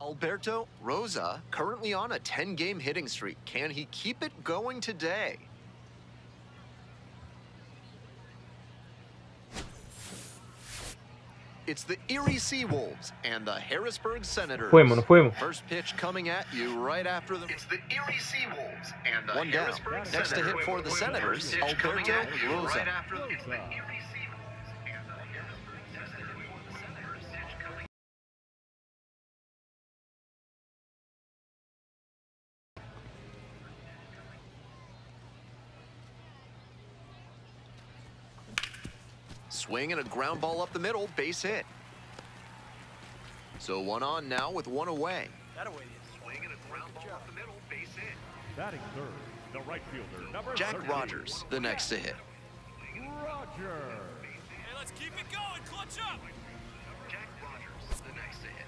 Alberto Rosa, currently on a 10-game hitting streak. Can he keep it going today? It's the Erie Seawolves and the Harrisburg Senators. Nos fuimos. First pitch coming at you right after the... It's the Erie Seawolves and the One down. Harrisburg Next to hit Senators. for the Senators, First pitch coming Alberto at you Rosa. right after it's the Erie Seawolves and the Harrisburg Senators. Pitch coming. Swing and a ground ball up the middle, base hit. So one on now with one away. Swing and a ground ball up the middle, base hit. Batting third, the right fielder, number Jack 13. Rogers, the next to hit. Roger. Hey, let's keep it going. Clutch up. Jack Rogers, the next to hit.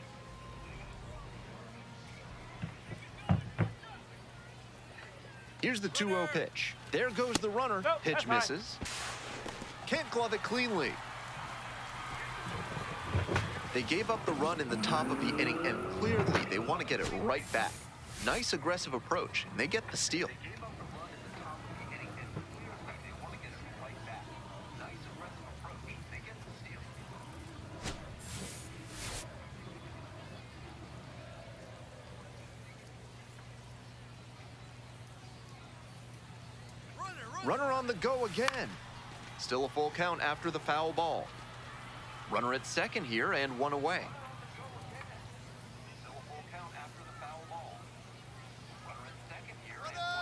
Here's the 2-0 pitch. There goes the runner. Pitch misses. Can't glove it cleanly. They gave up the run in the top of the inning, and clearly they want to get it right back. Nice aggressive approach, and they get the steal. Runner on the go again. Still a full count after the foul ball. Runner at second here and one away.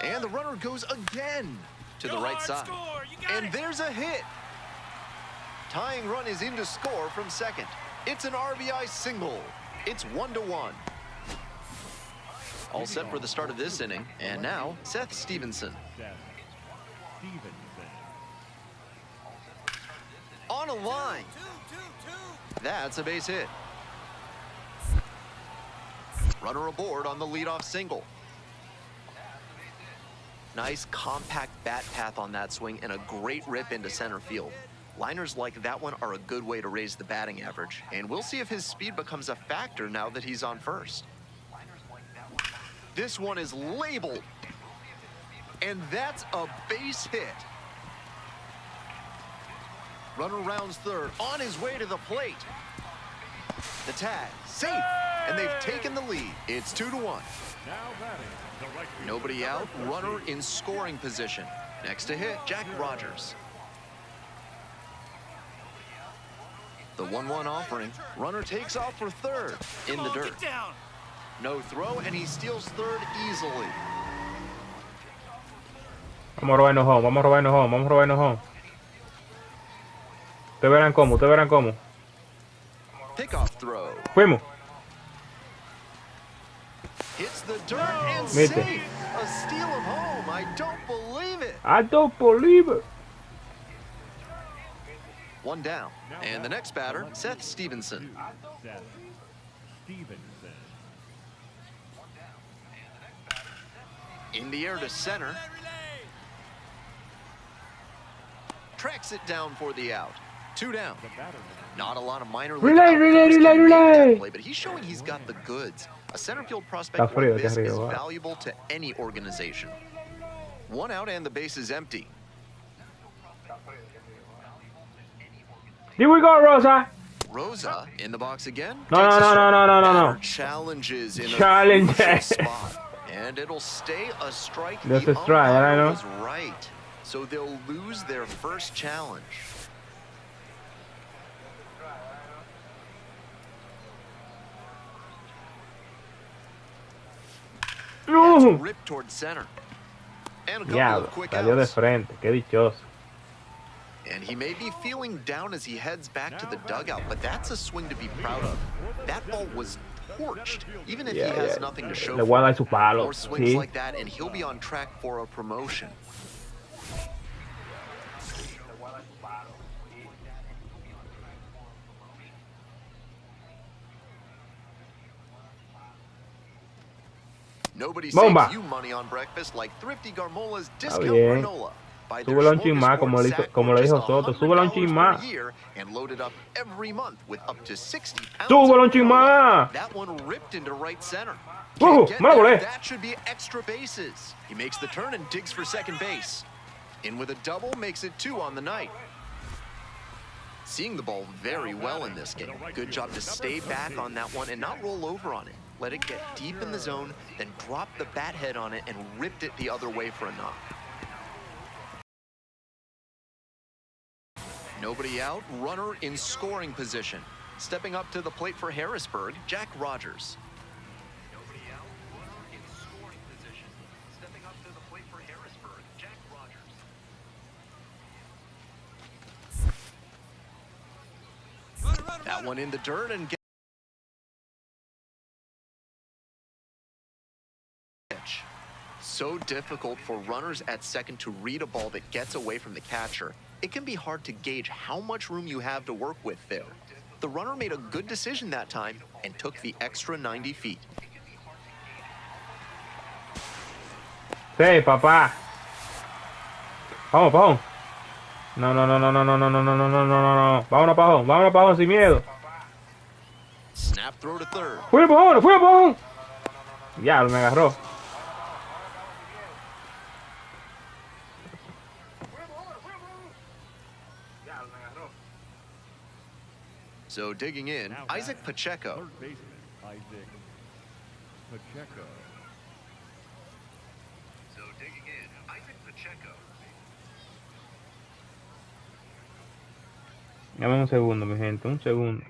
And the runner goes again to the right side. And there's a hit. Tying run is in to score from second. It's an RBI single. It's 1-1. All set for the start of this inning. And now, Seth Stevenson. On a line. That's a base hit. Runner aboard on the leadoff single. Nice compact bat path on that swing and a great rip into center field. Liners like that one are a good way to raise the batting average, and we'll see if his speed becomes a factor now that he's on first. This one is labeled, and that's a base hit. Runner rounds third, on his way to the plate. The tag, safe, and they've taken the lead. It's 2-1. Nobody out, runner in scoring position. Next to hit, Jack Rogers. The 1-1 offering. Runner takes off for third in the dirt. No throw, and he steals third easily. Vamos a robarnos home, vamos a robarnos home, vamos a robarnos home. Ustedes verán cómo, ustedes verán cómo. Pickoff throw. Fuimos. Hits the dirt and safe. A steal of home. I don't believe it. I don't believe it. One down. And the next batter, Seth Stevenson. Seth Stevenson. In the air to center. Tracks it down for the out. 2 down. Not a lot of minor league outcomes can make that play, but he's showing he's got the goods. A center field prospect like this is valuable to any organization. 1 out and the base is empty. Here we go, Rosa. Rosa in the box again. No. Challenges in Challenge. a crucial spot, and it'll stay a strike. That's the a strike, I know. was right, so they'll lose their first challenge. That's ripped towards center. And a couple of quick salió de outs. frente, qué dichoso. And he may be feeling down as he heads back to the dugout, but that's a swing to be proud of. That ball was torched, even if he has nothing to show Le voy a for dar it. su palo. More swings Sí. like that, and he'll be on track for a promotion. Nobody saves you money on breakfast like Thrifty Garmola's discount granola. By their Súbelo un chin más, smorgasbord como le sack dijo for Soto. just Súbelo un $100 chin per más. year and loaded up every month with up to 60 pounds Súbelo un of chin granola. más. That one ripped into right center. Can't get Me la there. volé. That should be extra bases. He makes the turn and digs for second base. In with a double makes it 2 on the night. Seeing the ball very well in this game. Good job to stay back on that one and not roll over on it. Let it get deep in the zone, then drop the bat head on it and ripped it the other way for a knock. Nobody out, runner in scoring position. Stepping up to the plate for Harrisburg, Jack Rogers. Nobody out, runner in scoring position. Stepping up to the plate for Harrisburg, Jack Rogers. That one in the dirt and pitch. So difficult for runners at second to read a ball that gets away from the catcher. It can be hard to gauge how much room you have to work with there. The runner made a good decision that time and took the extra 90 feet. Sí, papá. Vamos, pajón. No. Vámonos, pajón, sin miedo. Snap throw to third. Fui, pajón. Ya, me agarró. So digging in, Now Isaac batting, Pacheco. Third baseman, Isaac Pacheco. So digging in, Isaac Pacheco. Dame un segundo, mi gente, un segundo.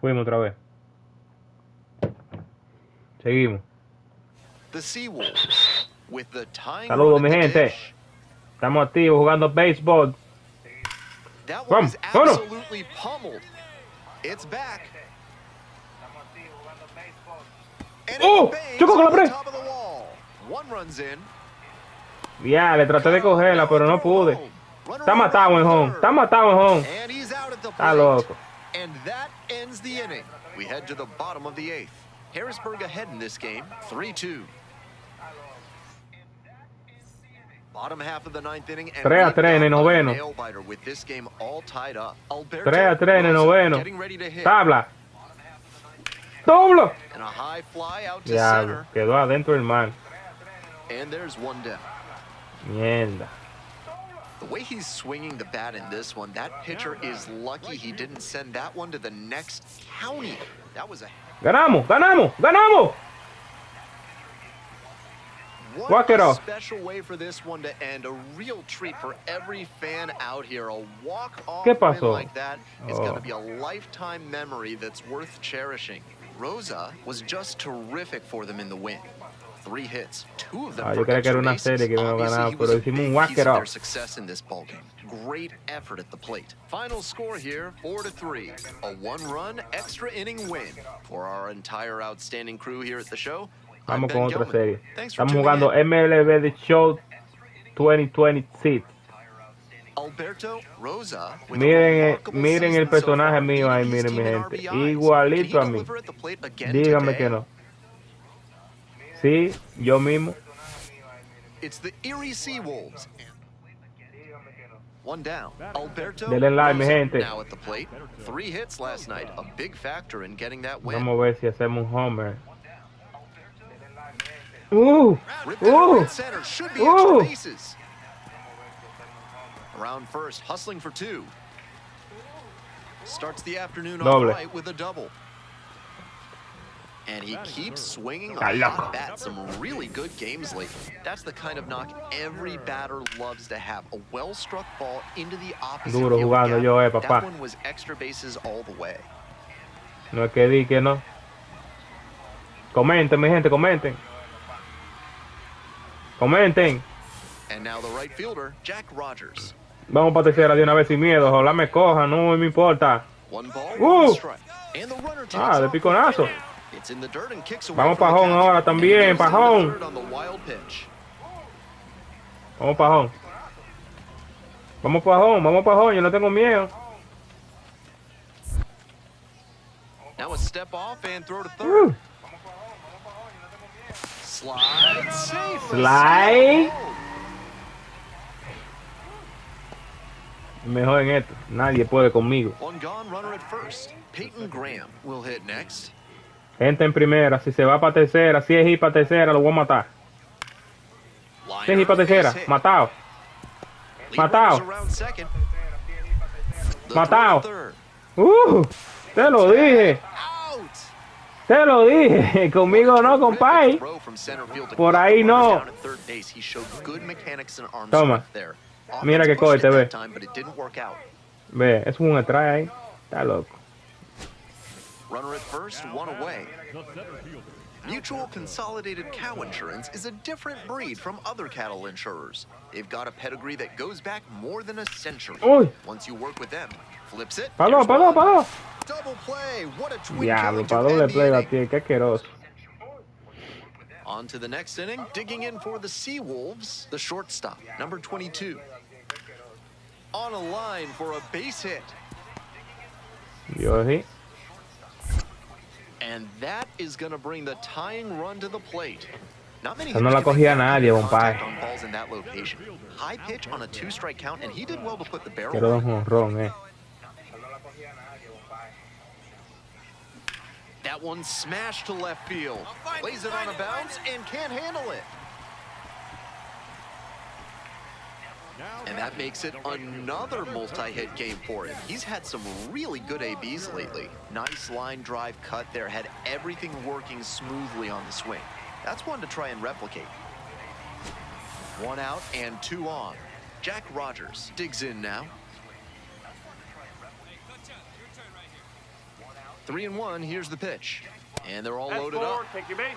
Fuimos otra vez. Seguimos. The Seawolves with the tying Saludos, run mi at the gente. dish. Estamos activos jugando béisbol. That one is Vámonos. absolutely pummeled. It's back. And Oh, it bangs chocó con la over the pared. top of the wall. One runs in. Ya, le traté de cogerla, pero no pude. Está matado en home. Está matado en home. And he's out at the Está plate. loco. And that ends the inning. We head to the bottom of the eighth. Harrisburg ahead in this game, 3-2. Bottom half of the ninth inning, and 3-3 en el noveno. nail biter with this game all tied up. 3-3 en el noveno. getting ready to hit. Tabla. Doblo. And a high fly out to Ya, center. quedó adentro del mar. And there's one down. Mierda. The way he's swinging the bat in this one, that pitcher is lucky he didn't send that one to the next county. That was a Ganamos. What Walk it a off. special way for this one to end. A real treat for every fan out here. A walk-off ¿Qué win pasó? like that is Oh. going to be a lifetime memory that's worth cherishing. Rosa was just terrific for them in the win. 3 hits, 2 of them Yo for creía que era extra una bases. serie que iban a Obviously, ganar, he was pero a hicimos un big walk piece it of their off. success in this ballgame. Great effort at the plate. Final score here, 4-3. A 1-run extra inning win. For our entire outstanding crew here at the show, I'm Vamos Ben con otra Gelman. serie. Thanks for Estamos tuning jugando in. MLB The Show 2026. Alberto Rosa with a Miren, remarkable miren el season so personaje far, mío ahí, leading his miren mi team in gente. RBIs. Can he Igualito a mí. deliver at the plate again Dígame today? que no. Sí, yo mismo. It's the Erie Seawolves. One down. Alberto Denle like, mi Rosa gente. now at the plate. 3 hits last night, a big factor in getting that win. Vamos a ver si hacemos un homer. Ripped into right center, should be extra bases. Around first, hustling for 2. Starts the afternoon off Doble. right with a double. And he keeps swinging a Está loco. hot bat. Some really good games lately. That's the kind of knock every batter loves to have. A well-struck ball into the opposite Duro field jugando gap. yo, That papá. one was extra bases all the way. No es que di que no. Comenten, mi gente, comenten. Comenten. And now the right fielder, Jack Rogers. Vamos para tercera de una vez sin miedo. Ojalá me cojan, no me importa. One ball, one strike. And the runner takes Ah, de off for piconazo. third. It's in the dirt and kicks away Vamos from the Pajón catcher. ahora And también, he goes into Pajón. third on the wild pitch. Vamos Pajón. Vamos Pajón, vamos Pajón. Yo no tengo miedo. Now a step off and throw to third. Slide safe. Slide. Mejor en esto. Nadie puede conmigo. One gone, runner at first. Peyton Graham will hit next. Gente en primera. Si se va para tercera, si es ir para tercera, lo voy a matar. Si es ir para tercera, matado. Matado. Matado. Te lo dije. Te lo dije. Conmigo no, compay. Por ahí no. Toma. Mira que coge, te ve. Ve, es un strike ahí. Está loco. Runner at first, one away. Mutual Consolidated Cow Insurance is a different breed from other cattle insurers. They've got a pedigree that goes back more than a century. Uy. Once you work with them, flips it. Palo, palo, palo. Double play. What a twin Diablo, killing to para doble end the play, inning. tío. Qué asqueroso. On to the next inning, digging in for the Seawolves, the shortstop, number 22. On a line for a base hit. Yo sí. And that is going to bring the tying run to the plate. Not many Esa no la cogía nadie, compadre. on balls in that location. High pitch on a 2-strike count, and he did well to put the barrel. Quiero un jonrón, That one smashed to left field. Lays it on a bounce and can't handle it. And that makes it another multi-hit game for him. He's had some really good ABs lately. Nice line drive cut there. Had everything working smoothly on the swing. That's one to try and replicate. One out and two on. Jack Rogers digs in now. 3-1, here's the pitch. And they're all loaded up. Take your base.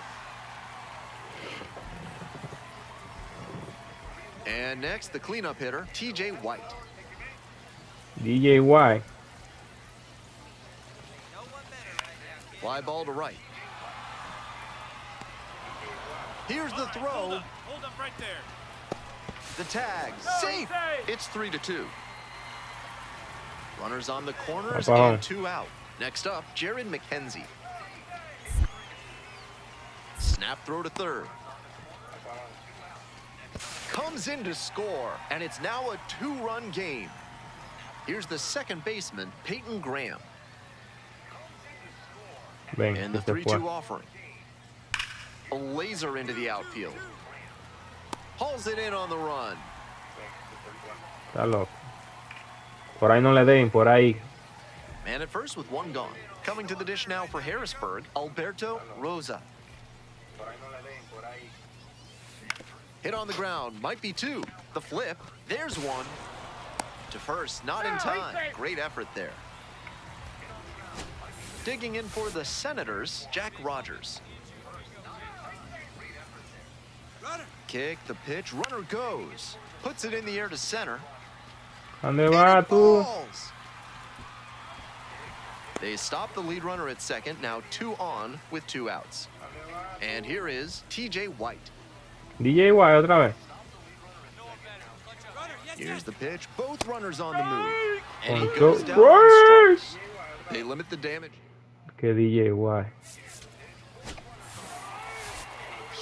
And next, the cleanup hitter, TJ White. DJ Y. Fly ball to right. Here's the throw. Hold up right there. The tag, safe. It's 3-2. Runners on the corners and two out. Next up, Jared McKenzie. Snap throw to third. Comes in to score, and it's now a 2-run game. Here's the second baseman, Peyton Graham. And the 3-2 offering. A laser into the outfield. Hauls it in on the run. Está loco. Por ahí no le den, por ahí. Man at first with one gone. Coming to the dish now for Harrisburg, Alberto Rosa. Hit on the ground, might be two. The flip, there's one. To first, not in time. Great effort there. Digging in for the Senators, Jack Rogers. Kick, the pitch, runner goes. Puts it in the air to center. ¿Dónde va tú? Balls. They stop the lead runner at second, now 2 on with 2 outs. And here is TJ White. DJ Y otra vez. Here's the pitch, both runners on the move. And he Control. goes down on strikes. They limit the damage. Que DJ Y.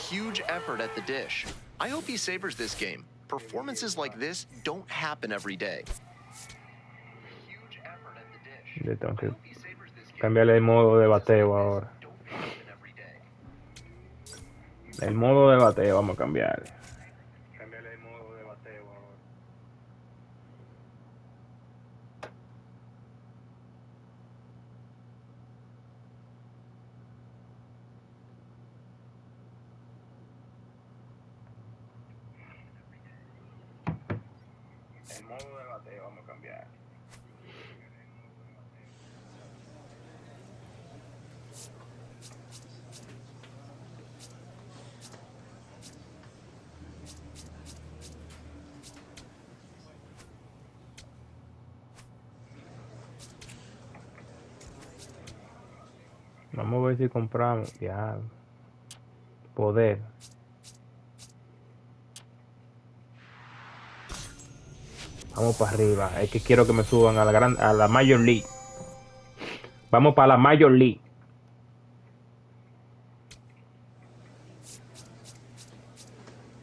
Huge effort at the dish. I hope he savors this game. Performances like this don't happen every day. Huge effort at the dish. Le tengo que cambiarle el modo de bateo ahora. El modo de bateo vamos a cambiarle. El modo de bateo vamos a cambiar. Vamos a ver si compramos. Ya. Poder. Vamos para arriba. Es que quiero que me suban a la Major League. Vamos para la Major League.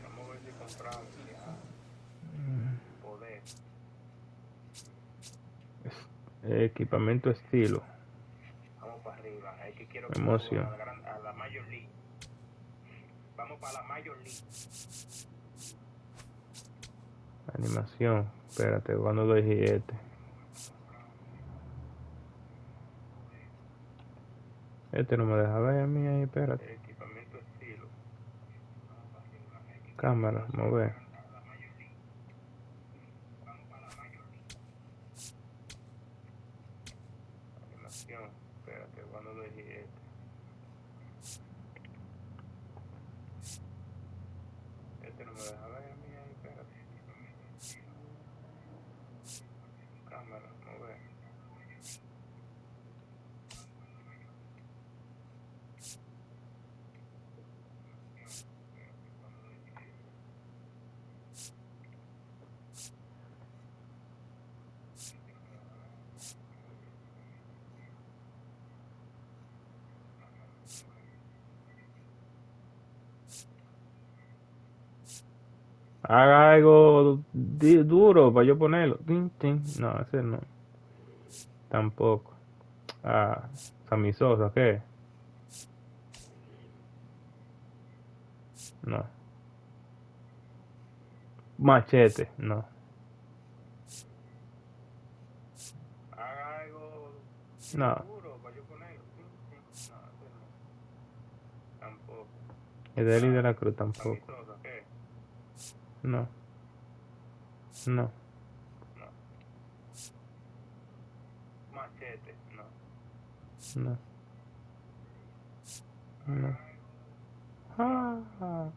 Vamos a ver si compramos. Ya. Poder. Equipamiento estilo. Vamos para arriba. Es que quiero que me suban a la Major League. Vamos para la Major League. Animación. Espérate, cuando doy este. Este no me deja ver a mí ahí, espérate. Equipamiento estilo. Cámara, mover. Animación. Espérate, cuando doy este. Este no me deja ver a mí ahí, espérate. Cámara, mover. Haga algo duro para yo ponerlo. Tin, tin. No, ese no. Tampoco. Ah, Sammy Sosa, ¿qué? No. Machete, no. Haga algo duro para yo ponerlo. Tin, tin. No, ese no. Tampoco. El de Eli de la Cruz tampoco. Sammy Sosa, ¿qué? No. No. No. Machete, no. No. No. Ah.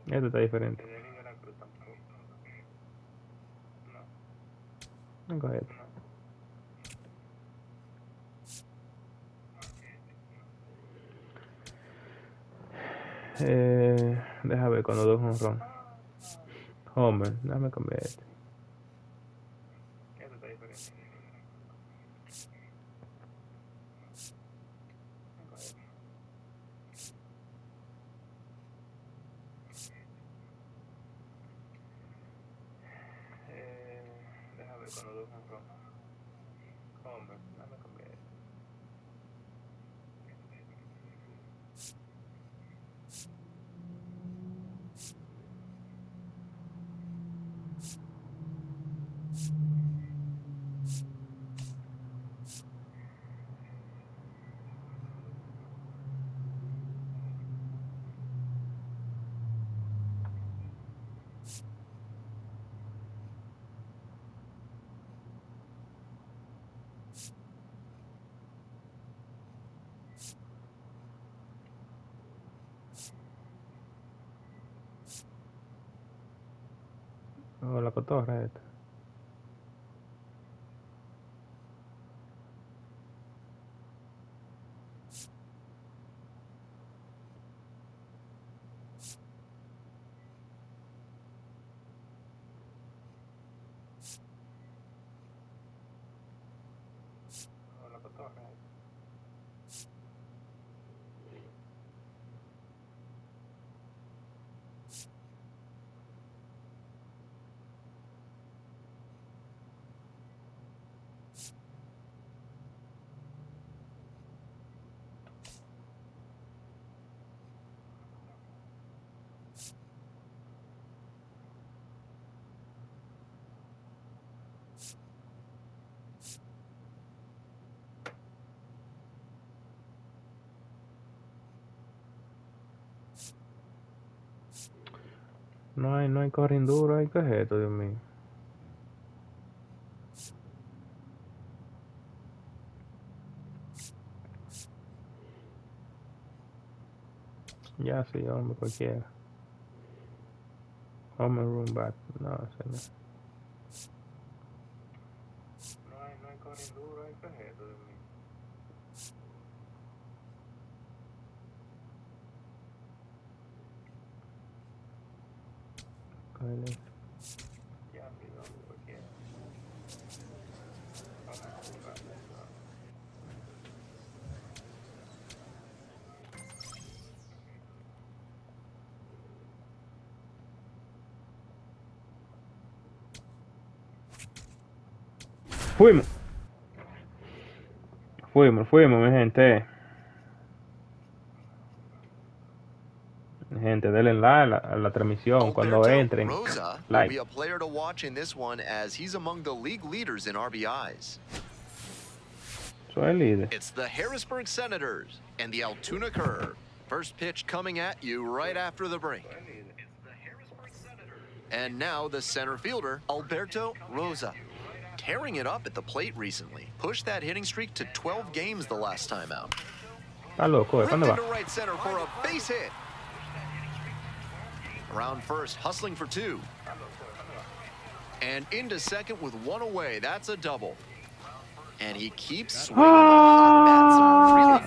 Este está diferente. El de Eli de la Cruz tampoco. No. Venga, este. No. Deja ver cuando dos un ron. Homer, déjame cambiar este. Este está diferente. Déjame ver cuando dos un ron. Homer, déjame cambiar este. Oh, la cotorra esta. Oh, la cotorra esta. No hay corrinduro, hay que es esto, Dios mío. Ya sí, hombre, cualquiera. Home room back. No, ese no. No hay corrinduro, hay que es esto, Dios mío. Cógele. Ya sí, hombre, cualquiera. Home room back. Fuimos, mi gente. Gente, denle like a la transmisión cuando Alberto entren. Rosa will Like. be a player to watch in this one as he's among the league leaders in RBIs. Soy el líder. It's the Harrisburg Senators and the Altoona Curve. First pitch coming at you right after the break. And now the center fielder, Alberto Rosa. Tearing it up at the plate recently. Pushed that hitting streak to 12 games the last time out. Está loco, Ripped ¿cuándo va? into right center for a base hit. Around first, hustling for two. And into second with one away. That's a double. And he keeps swinging the hot bat.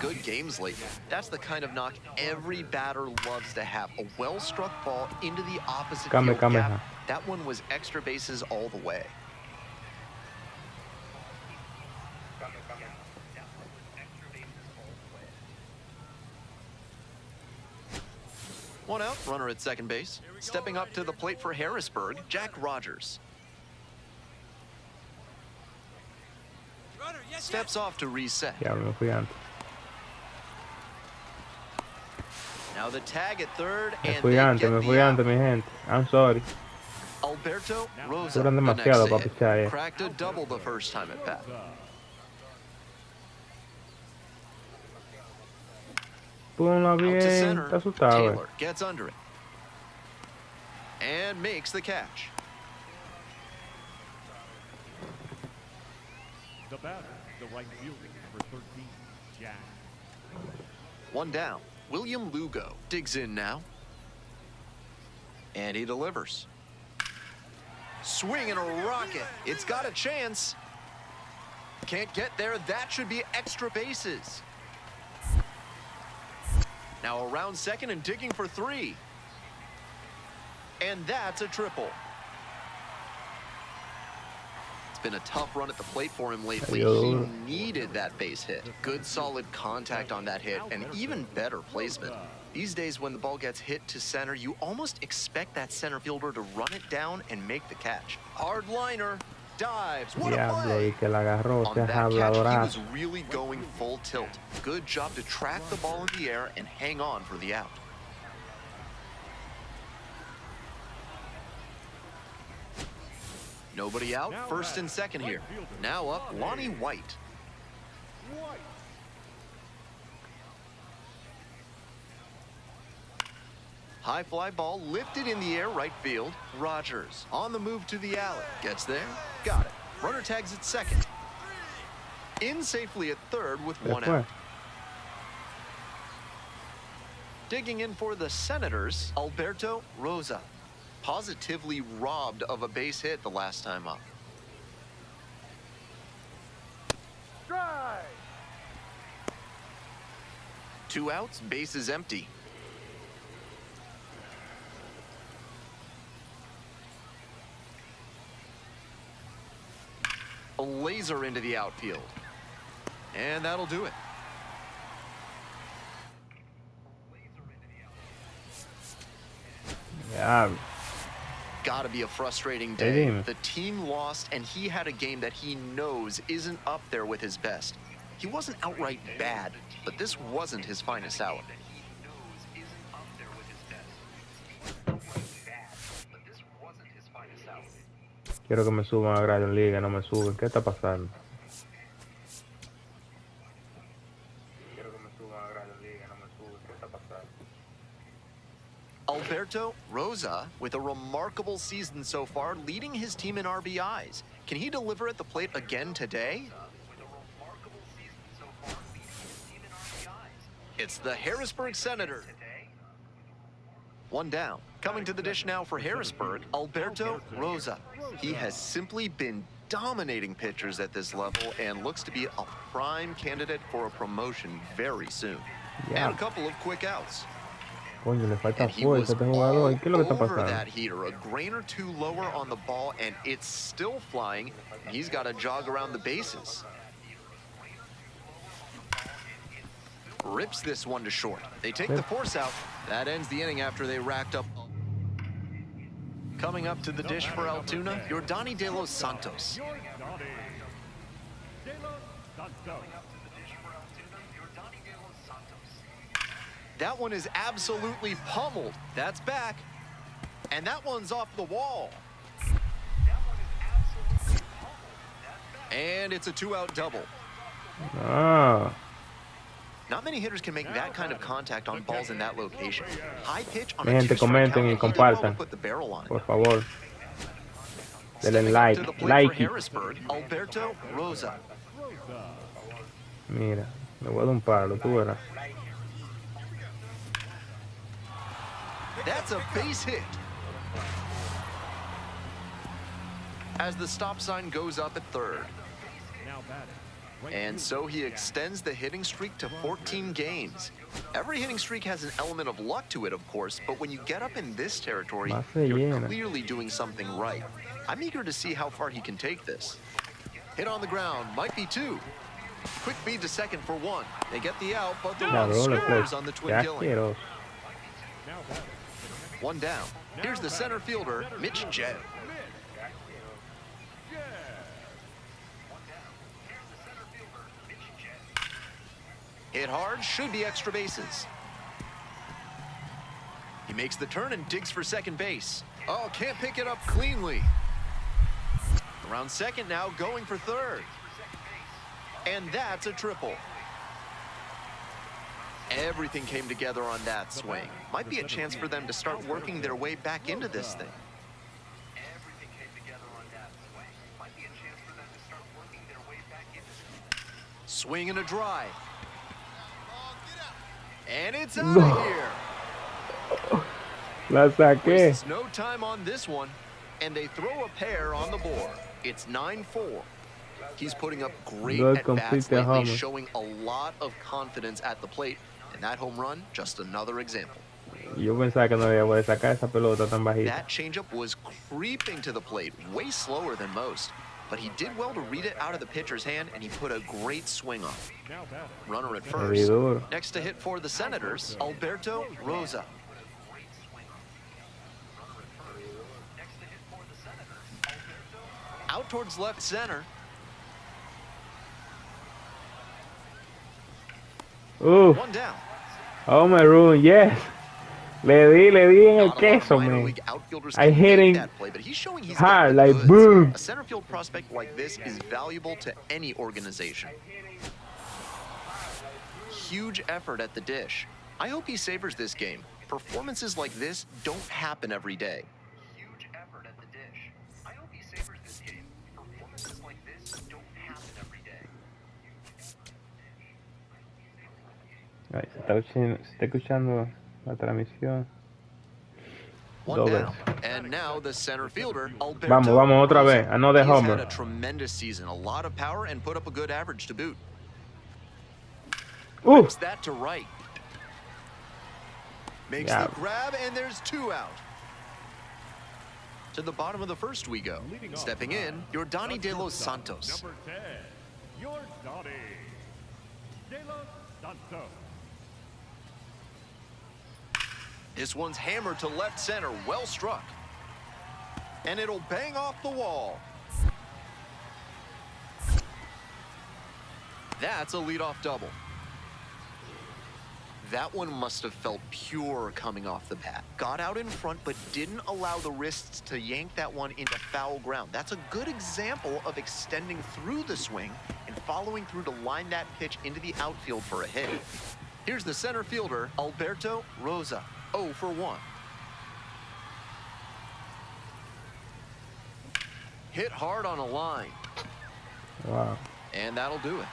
Some really good games lately. That's the kind of knock every batter loves to have. A well-struck ball into the opposite field gap. That one was extra bases all the way. One out, runner at second base. Stepping up to the plate for Harrisburg, Jack Rogers. Steps off to reset. Ya me fui antes. Now the tag at third, Me and fui antes, mi gente. I'm sorry. Alberto Rosa, Duran the demasiado next para hit. pichar, Cracked a double the first time at bat. Ponla Out to bien. center, Está asustado, Taylor gets under it and makes the catch. The batter, the right fielder, number 13, Jack. One down. William Lugo digs in now. And he delivers. Swing and a rocket. It's got a chance. Can't get there. That should be extra bases. Now around second and digging for three. And that's a triple. It's been a tough run at the plate for him lately. He needed that base hit. Good solid contact on that hit and even better placement. These days when the ball gets hit to center, you almost expect that center fielder to run it down and make the catch. Hard liner. Dives. What a play. Que la agarró, On that catch, he was really going full tilt. Good job to track the ball in the air and hang on for the out. Nobody out, first and second here. Now up, Lonnie White. High fly ball lifted in the air, right field. Rogers on the move to the alley. Gets there, got it. Runner tags at second. In safely at third with one out. Digging in for the Senators, Alberto Rosa. Positively robbed of a base hit the last time up. Drive. Two outs, base is empty. A laser into the outfield. And that'll do it. Yeah. Gotta be a frustrating day. The team lost, and he had a game that he knows isn't up there with his best. He wasn't outright bad, but this wasn't his finest hour. Quiero que me suban a Gran Liga, no me suben. ¿Qué está pasando? Alberto Rosa, with a remarkable season so far, leading his team in RBIs. Can he deliver at the plate again today? It's the Harrisburg Senators. One down. Coming to the dish now for Harrisburg, Alberto Rosa. He has simply been dominating pitchers at this level and looks to be a prime candidate for a promotion very soon. And a couple of quick outs. Coño, le falta And he fuerza was a este jugador. ¿Qué es lo que está over pasando? that heater, a grain or two lower on the ball, and it's still flying. He's got to jog around the bases. Rips this one to short. They take the force out. That ends the inning after they racked up. Coming up to the dish for Altoona, Yordani De Los Santos. That one is absolutely pummeled. That's back. And that one's off the wall. And it's a two-out double. Ah. Not many hitters can make that kind of contact on balls in that location. High pitch on Mi a gente, two-strike comenten y count. He did well to compartan. put the barrel on it. Por favor. Denle To like. the plate Like for Harrisburg, Alberto Rosa. Mira, le voy a dar un palo, tú verás. That's a base hit. As the stop sign goes up at third. And so he extends the hitting streak to 14 games. Every hitting streak has an element of luck to it, of course, but when you get up in this territory, you're clearly doing something right. I'm eager to see how far he can take this. Hit on the ground, might be two. Quick feed to second for one. They get the out, but the run scores on the twin killing. One down. Here's the center fielder, Mitch Jett. Hit hard, should be extra bases. He makes the turn and digs for second base. Oh, can't pick it up cleanly. Around second now, going for third. And that's a triple. Everything came together on that swing. Might be a chance for them to start working their way back into this thing. Swing and a drive. And it's out of here. La saqué. Wastes no time on this one, and they throw a pair on the board. It's 9-4. He's putting up great at-bats lately, showing a lot of confidence at the plate, and that home run, just another example. Yo pensaba que no le iba a sacar esa pelota tan bajita. That changeup was creeping to the plate, way slower than most. But he did well to read it out of the pitcher's hand, and he put a great swing on it. Runner at first. Next to hit for the Senators, Alberto Rosa. Out towards left center. Ooh. One down. Oh, my room, yes. Le di en el queso, man. I hit him hard, like boom. A center field prospect like this is valuable to any organization. Huge effort at the dish. I hope he savors this game. Performances like this don't happen every day. Huge effort at the dish. I hope he savors this game. Performances like this don't happen every day. Ay, se está escuchando la transmisión. One down. And now the center fielder, Alberto. Vamos otra vez. Another homer. He's had a tremendous season, a lot of power, and put up a good average to boot. Whips that to right. Makes the grab, and there's two out. To the bottom of the first we go. Stepping in, Yordani De Los Santos. Number 10, Yordani De Los Santos. This one's hammered to left center, well struck. And it'll bang off the wall. That's a leadoff double. That one must have felt pure coming off the bat. Got out in front, but didn't allow the wrists to yank that one into foul ground. That's a good example of extending through the swing and following through to line that pitch into the outfield for a hit. Here's the center fielder, Alberto Rosa. 0 for 1. Hit hard on a line. Wow. And that'll do it.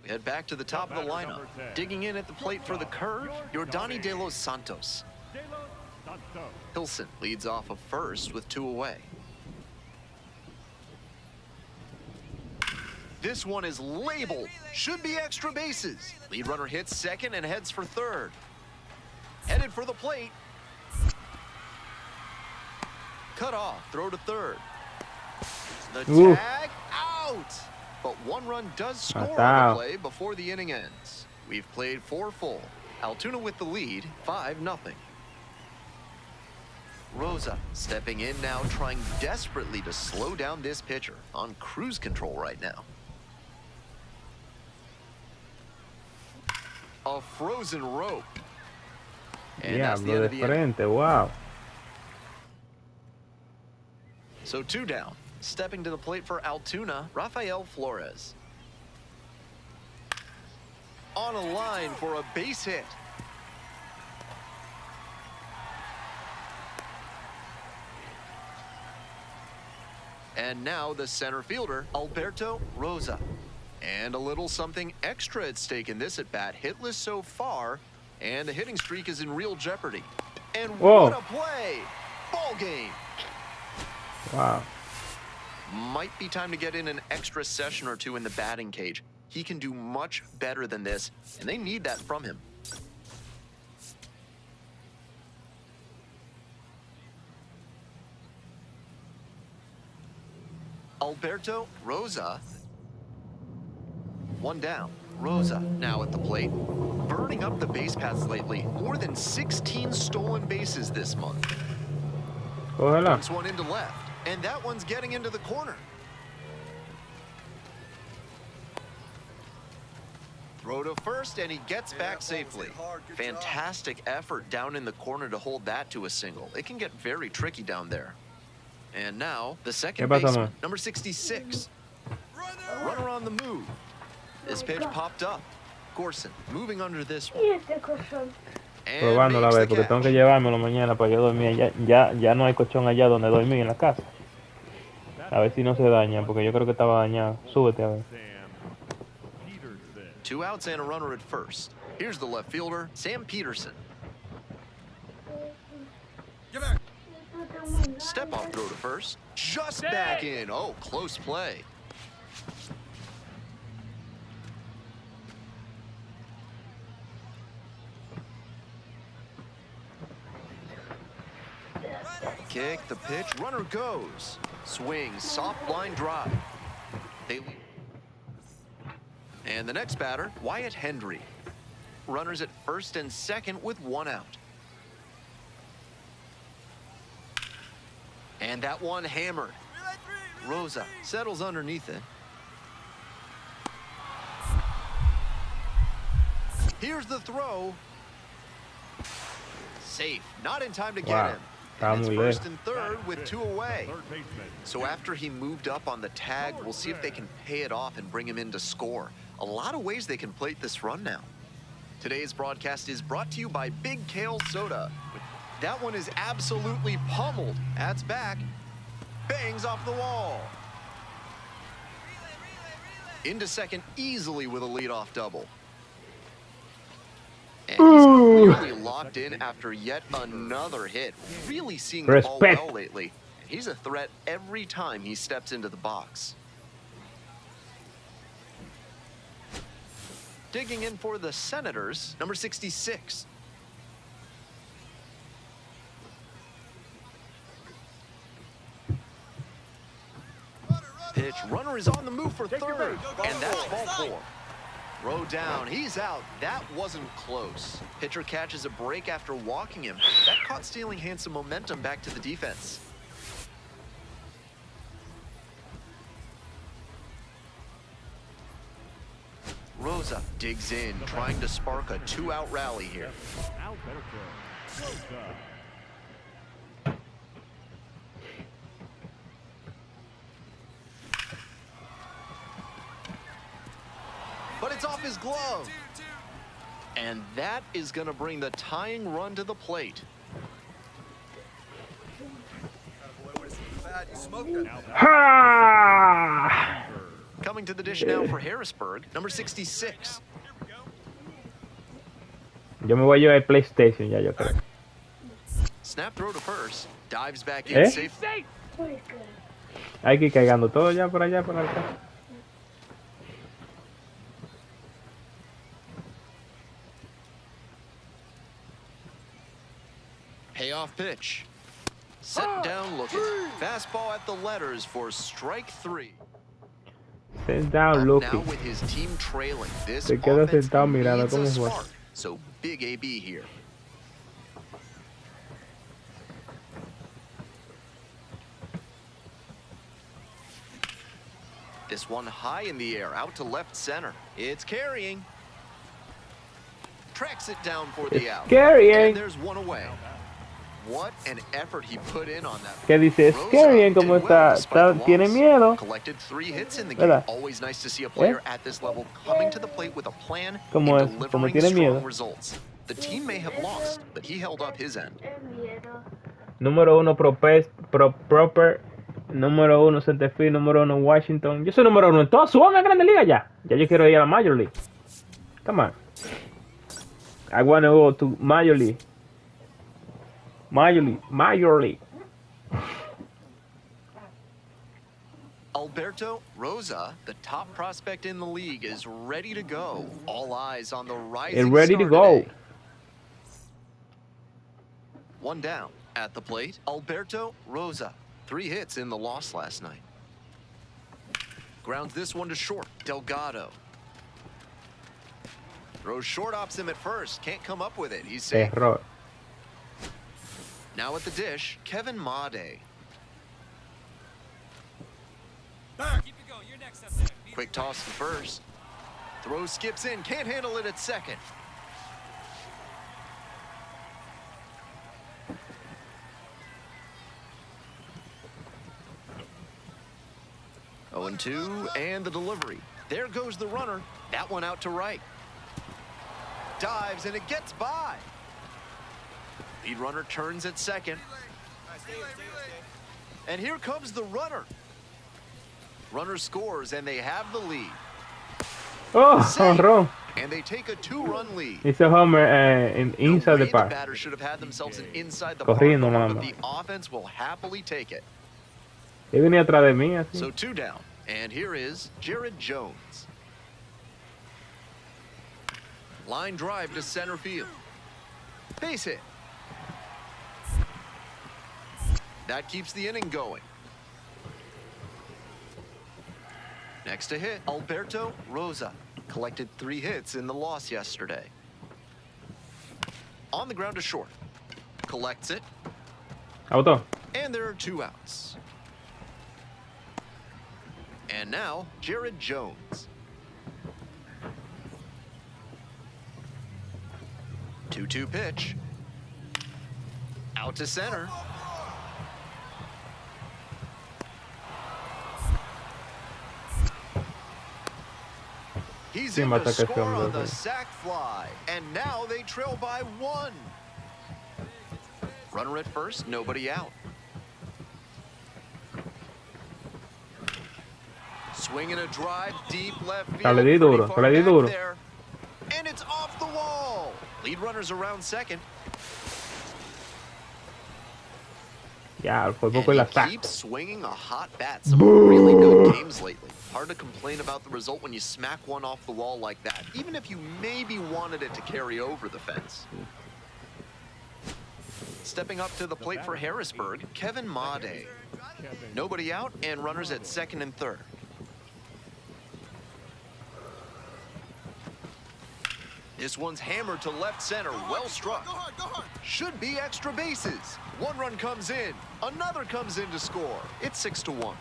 We head back to the top of the lineup. Digging in at the plate for the curve, Yordani De Los Santos. Hilson leads off of first with 2 away. This one is labeled. Should be extra bases. Lead runner hits second and heads for third. Headed for the plate. Cut off. Throw to third. The tag. Out. But 1 run does score on the play before the inning ends. We've played 4 full. Altoona with the lead, 5-0. Rosa stepping in now, trying desperately to slow down this pitcher. On cruise control right now. A frozen rope. And that's the end of the inning. Wow. So 2 down. Stepping to the plate for Altoona, Rafael Flores. On a line for a base hit. And now the center fielder, Alberto Rosa. And a little something extra at stake in this at-bat. Hitless so far, and the hitting streak is in real jeopardy. And what a play! Ball game! Wow. Might be time to get in an extra session or 2 in the batting cage. He can do much better than this, and they need that from him. Alberto Rosa. 1 down. Rosa now at the plate. Burning up the base paths lately. More than 16 stolen bases this month. Dumps one into left. And that one's getting into the corner. Throw to first, and he gets back safely. Fantastic effort down in the corner to hold that to a single. It can get very tricky down there. And now, the second baseman, number 66. Runner on the move. This pitch popped up. Gorson moving under this one. Probándola a ver, porque tengo que llevármelo mañana para yo dormir. Ya no hay colchón allá donde dormir en la casa. A ver si no se daña, porque yo creo que estaba dañado. Súbete a ver. 2 outs and a runner at first. Here's the left fielder, Sam Peterson. Step off throw to first. Just back in. Oh, close play. Kick, the pitch, runner goes. Swing, soft line drive. And the next batter, Wyatt Hendry. Runners at first and second with 1 out. And that one hammered. Rosa settles underneath it. Here's the throw. Safe, not in time to get him. And it's first and third with 2 away. So after he moved up on the tag, we'll see if they can pay it off and bring him in to score. A lot of ways they can plate this run now. Today's broadcast is brought to you by Big Kale Soda. That one is absolutely pummeled. That's back. Bangs off the wall. Into second easily with a leadoff double. And he's clearly locked in after yet another hit. Really seeing the ball well lately. He's a threat every time he steps into the box. Digging in for the Senators, number 66. Pitch, runner is on the move for third, and that's ball 4. Throw down, he's out. That wasn't close. Pitcher catches a break after walking him. That caught stealing handsome momentum back to the defense. Rosa digs in, trying to spark a 2-out rally here. But it's off his glove. And that is going to bring the tying run to the plate. Ha! Coming to the dish now for Harrisburg, number 66. Yo me voy a llevar el PlayStation ya, yo creo. Snap throw to first. Dives back in safe. Hay que ir cargando todo ya por allá, por acá. Payoff pitch. Set down looking. Fastball at the letters for strike 3. Sit down Now looking. with his team trailing, this Se queda offense sentado mirando needs a cómo juega. spark. So big AB here. This one high in the air, out to left center. It's carrying. Tracks it down for the out. Carrying. And there's one away. What an effort he put in on that. Que dice, es carrying, como está, tiene miedo. Collected 3 hits in the game. ¿Verdad? Always nice to see a player at this level coming to the plate with a plan Como and es, como delivering tiene strong miedo. results. The team may have lost, but he held up his end. Número 1 proper. Número 1 Centerfield. Número 1 Washington. Yo soy número 1 en todas. Suban a Grande Liga ya. Ya yo quiero ir a la Major League. Come on. I want to go to Major League. Major League. Alberto Rosa, the top prospect in the league, is ready to go. All eyes on the rising And ready to star go. today. One down at the plate. Alberto Rosa, 3 hits in the loss last night. Grounds this one to short. Delgado. Throws short, ops him at first. Can't come up with it. He's safe. Error. Now at the dish, Kevin Made. Quick toss to first. Throw skips in. Can't handle it at second. Oh, and 2, and the delivery. There goes the runner. That one out to right. Dives, and it gets by. Lead runner turns at second. And here comes the runner. Runner scores, and they have the lead. Oh, Safe. honrón. And they take a 2-run lead. It's a homer inside the The park. batter should have had themselves an inside the Corriendo park, nada but más. the offense will happily take it. Él venía atrás de mí así. So 2 down. And here is Jared Jones. Line drive to center field. Base hit. That keeps the inning going. Next to hit, Alberto Rosa. Collected 3 hits in the loss yesterday. On the ground to short. Collects it. Auto. And there are 2 outs. And now, Jared Jones. 2-2 pitch. Out to center. He's in Sim, to ataca esse score homem, on the velho. sac fly. And now they trail by 1. Runner at first, nobody out. Swinging a drive deep left field. Que le di duro, pretty que le di far duro. back there. And it's off the wall. Lead runner's around second. Ya, por And poco la he saco. keeps swinging a hot bat. Some really good games lately. Hard to complain about the result when you smack one off the wall like that, even if you maybe wanted it to carry over the fence. Stepping up to the plate for Harrisburg, Kevin Made. Nobody out and runners at second and third. This one's hammered to left center, well struck. Should be extra bases. 1 run comes in, another comes in to score. It's 6-1.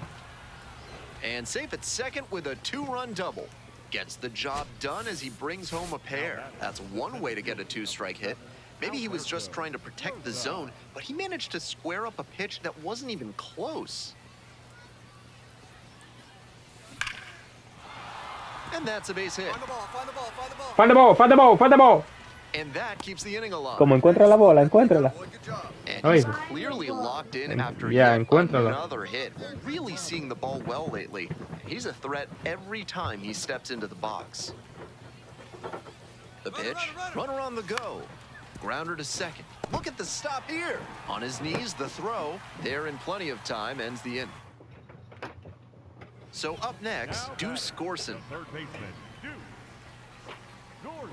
And safe at second with a 2-run double. Gets the job done as he brings home a pair. That's one way to get a 2-strike hit. Maybe he was just trying to protect the zone, but he managed to square up a pitch that wasn't even close. And that's a base hit. Find the ball, find the ball, find the ball. And that keeps the inning alive. Como encuentra la bola, encuéntrala. And Oye. he's clearly locked in after Ya, yet encuéntrala. another hit. Really seeing the ball well lately. He's a threat every time he steps into the box. The pitch, runner on the go. Grounder to second. Look at the stop here. On his knees, the throw. There in plenty of time, ends the inning. So up next, Deuce Gorson. Third baseman, Deuce Gorson.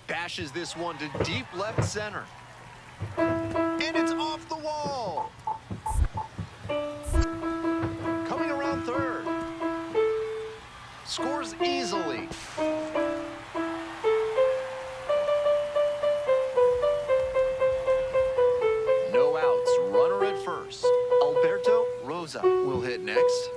Bashes this one to deep left center. And it's off the wall. Coming around third. Scores easily. No outs. Runner at first. Alberto Rosa will hit next.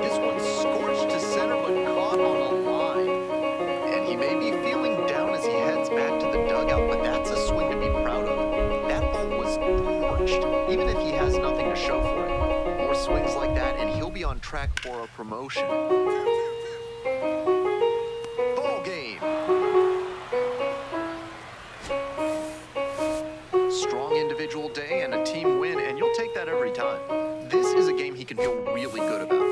This one scorched to center but caught on the line. And he may be feeling down as he heads back to the dugout, but that's a swing to be proud of. That ball was torched, even if he has nothing to show for it. More swings like that, and he'll be on track for a promotion. Ball game. Strong individual day and a team win, and you'll take that every time. This is a game he can feel really good about.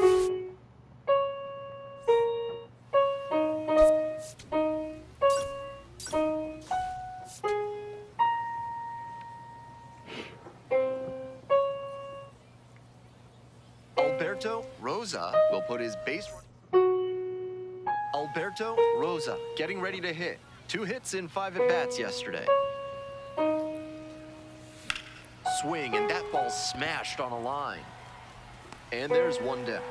Alberto Rosa will put his base run. Alberto Rosa getting ready to hit. 2 hits in 5 at-bats yesterday. Swing, and that ball smashed on a line. And there's one down.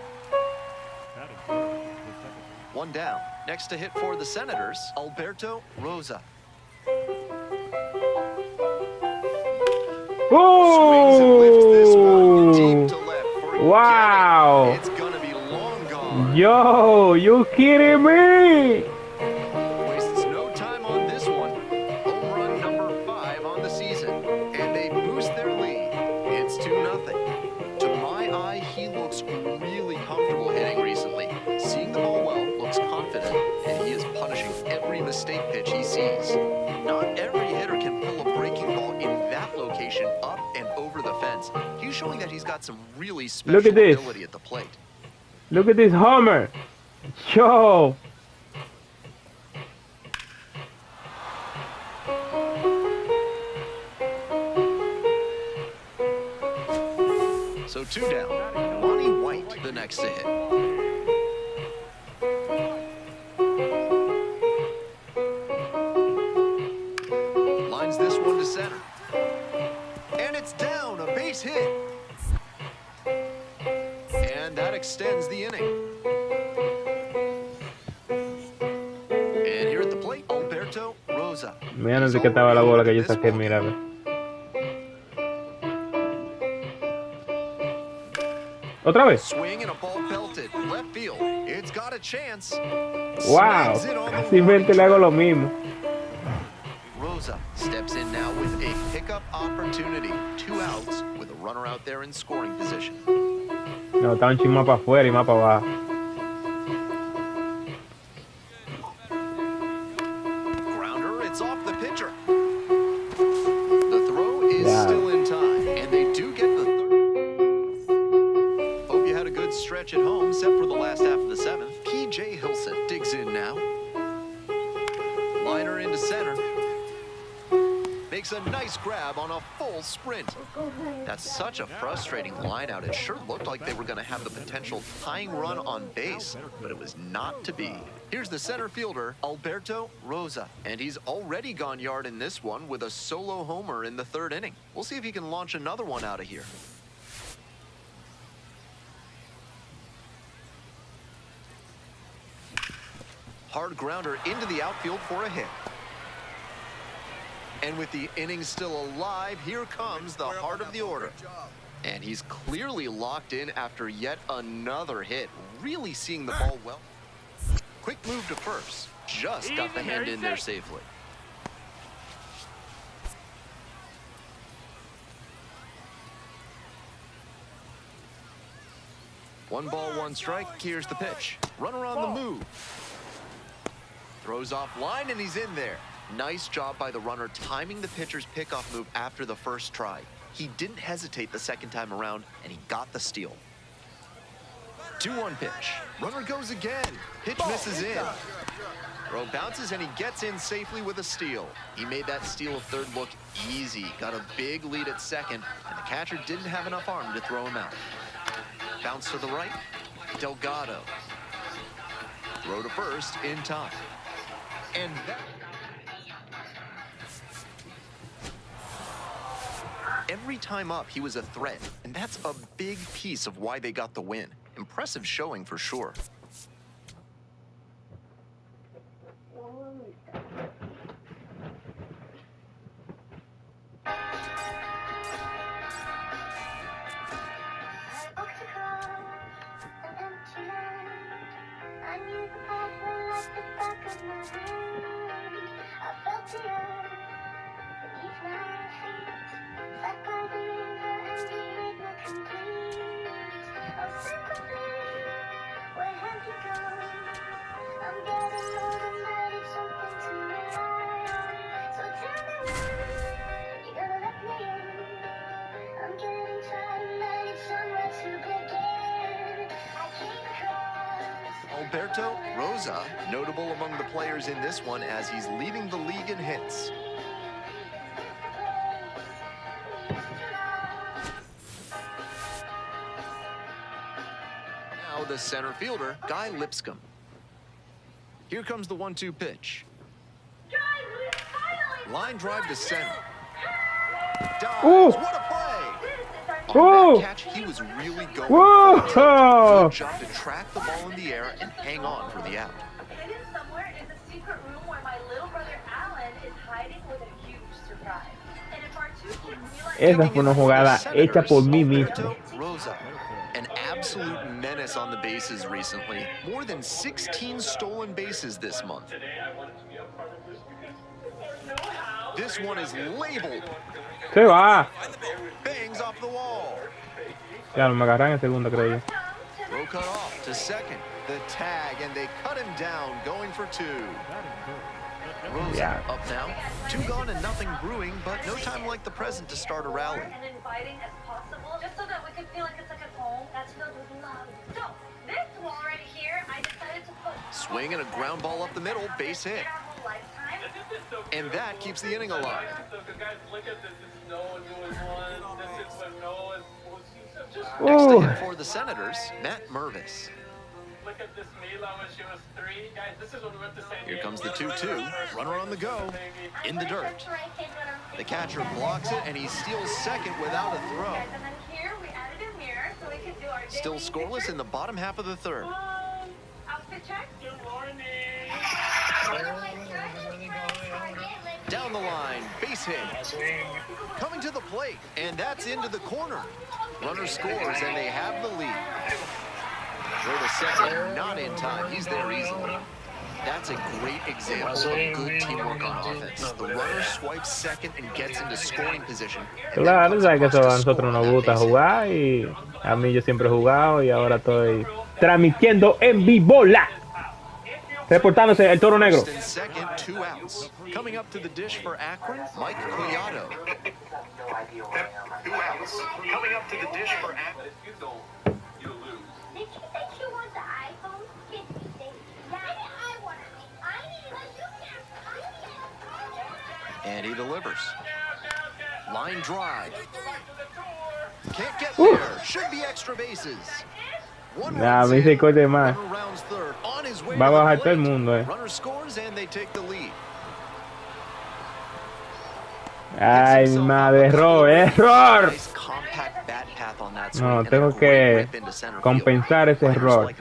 That is third, the second. One down. Next to hit for the Senators, Alberto Rosa. Swings and lifts this one deep to left. Forget Wow. it. It's gonna be long gone. Yo, you kidding me? Wastes no time on this one. Home run number 5 on the season. And they boost their lead. It's 2-0. To my eye, he looks really comfortable hitting recently. Seeing the ball well, looks confident, and he is punishing every mistake pitch he sees. Not every hitter can pull a breaking ball in that location up and over the fence. He's showing that he's got some really special Look at this. ability at the plate. Look at this homer. Yo. So 2 down. Lonnie White, the next to hit. Lines this one to center. And it's down, a base hit. And that extends the inning. And here at the plate, Alberto Rosa. Mira dónde que estaba la bola que yo saqué, mira. Ve. Otra vez. Swing and a ball belted left field. It's got a chance. Wow. Snags it on the Casi mente le hago lo mismo. Rosa steps in now with a pickup opportunity. 2 outs with a runner out there in scoring position. No, está un chin más para afuera y más para abajo. Grounder, it's off the pitcher. The throw is still in time, and they do get the third. Hope you had a good stretch at home, except for the last half of the 7th. P.J. Hilson digs in now. Liner into center. Makes a nice grab on a full sprint. That's such a frustrating line out. It sure looked like they were going to have the potential tying run on base, but it was not to be. Here's the center fielder, Alberto Rosa, and he's already gone yard in this one with a solo homer in the 3rd inning. We'll see if he can launch another one out of here. Hard grounder into the outfield for a hit. And with the inning still alive, here comes the heart of the order. And he's clearly locked in after yet another hit. Really seeing the ball well. Quick move to first. Just got the hand in there safely. 1 ball, 1 strike. Here's the pitch. Runner on the move. Throws off line, and he's in there. Nice job by the runner timing the pitcher's pickoff move after the first try. He didn't hesitate the second time around, and he got the steal. 2-1 pitch. Runner goes again. Pitch misses in. Throw bounces, and he gets in safely with a steal. He made that steal of third look easy. Got a big lead at second, and the catcher didn't have enough arm to throw him out. Bounce to the right. Delgado. Throw to first in time. And that... Every time up, he was a threat, and that's a big piece of why they got the win. Impressive showing for sure. Alberto Rosa, notable among the players in this one as he's leading the league in hits. Now the center fielder, Guy Lipscomb. Here comes the 1-2 pitch. Line drive to center. Dives. What a play! On that catch, he was really going for it. Good job to track the ball in the air and hang on for the out. Hidden somewhere is the secret room where my little brother Alan is hiding with a huge surprise. And if our 2 kids realize... Esa fue una jugada hecha por mí mismo. Rosa, an absolute menace on the bases recently. More than 16 stolen bases this month. This one is labeled. Se va. Bangs off the wall. Ya me agarran en segunda, creo yo. Throw cut off to second. The tag, and they cut him down, going for 2. Rosa up now. 2 gone and nothing brewing, but no time like the present to start a rally. And inviting as possible, just so that we can feel like it's like a home that's filled with love. So, this wall right here, I decided to put... Swing and a ground ball up the middle, base hit. And that keeps the inning alive. Next to hit for the Senators, Matt Mervis. Here comes the 2-2. Runner on the go. In the dirt. The catcher blocks it, and he steals second without a throw. Still scoreless in the bottom half of the third. Down the line, base hit. Coming to the plate, and that's into the corner. Runner scores, and they have the lead. Throw to second, not in time. He's there easily. That's a great example of good teamwork on offense. The runner swipes second and gets into scoring position. Claro, sabes que eso a nosotros nos gusta jugar y a mí yo siempre he jugado y ahora estoy transmitiendo en vivo la. Reportándose el Toro Negro. Second, 2 outs. Coming up to the dish for Akron, Mike Collado. 2 outs. Coming up to the dish for Akron. If you don't, you lose. Did you think you want the iPhone 15? And he delivers. Line drive. Can't get there. Should be extra bases. Nah, me hice corte más. Va a bajar todo el mundo, Runner scores and they take the lead. Ay, madre, error. No, tengo que compensar ese error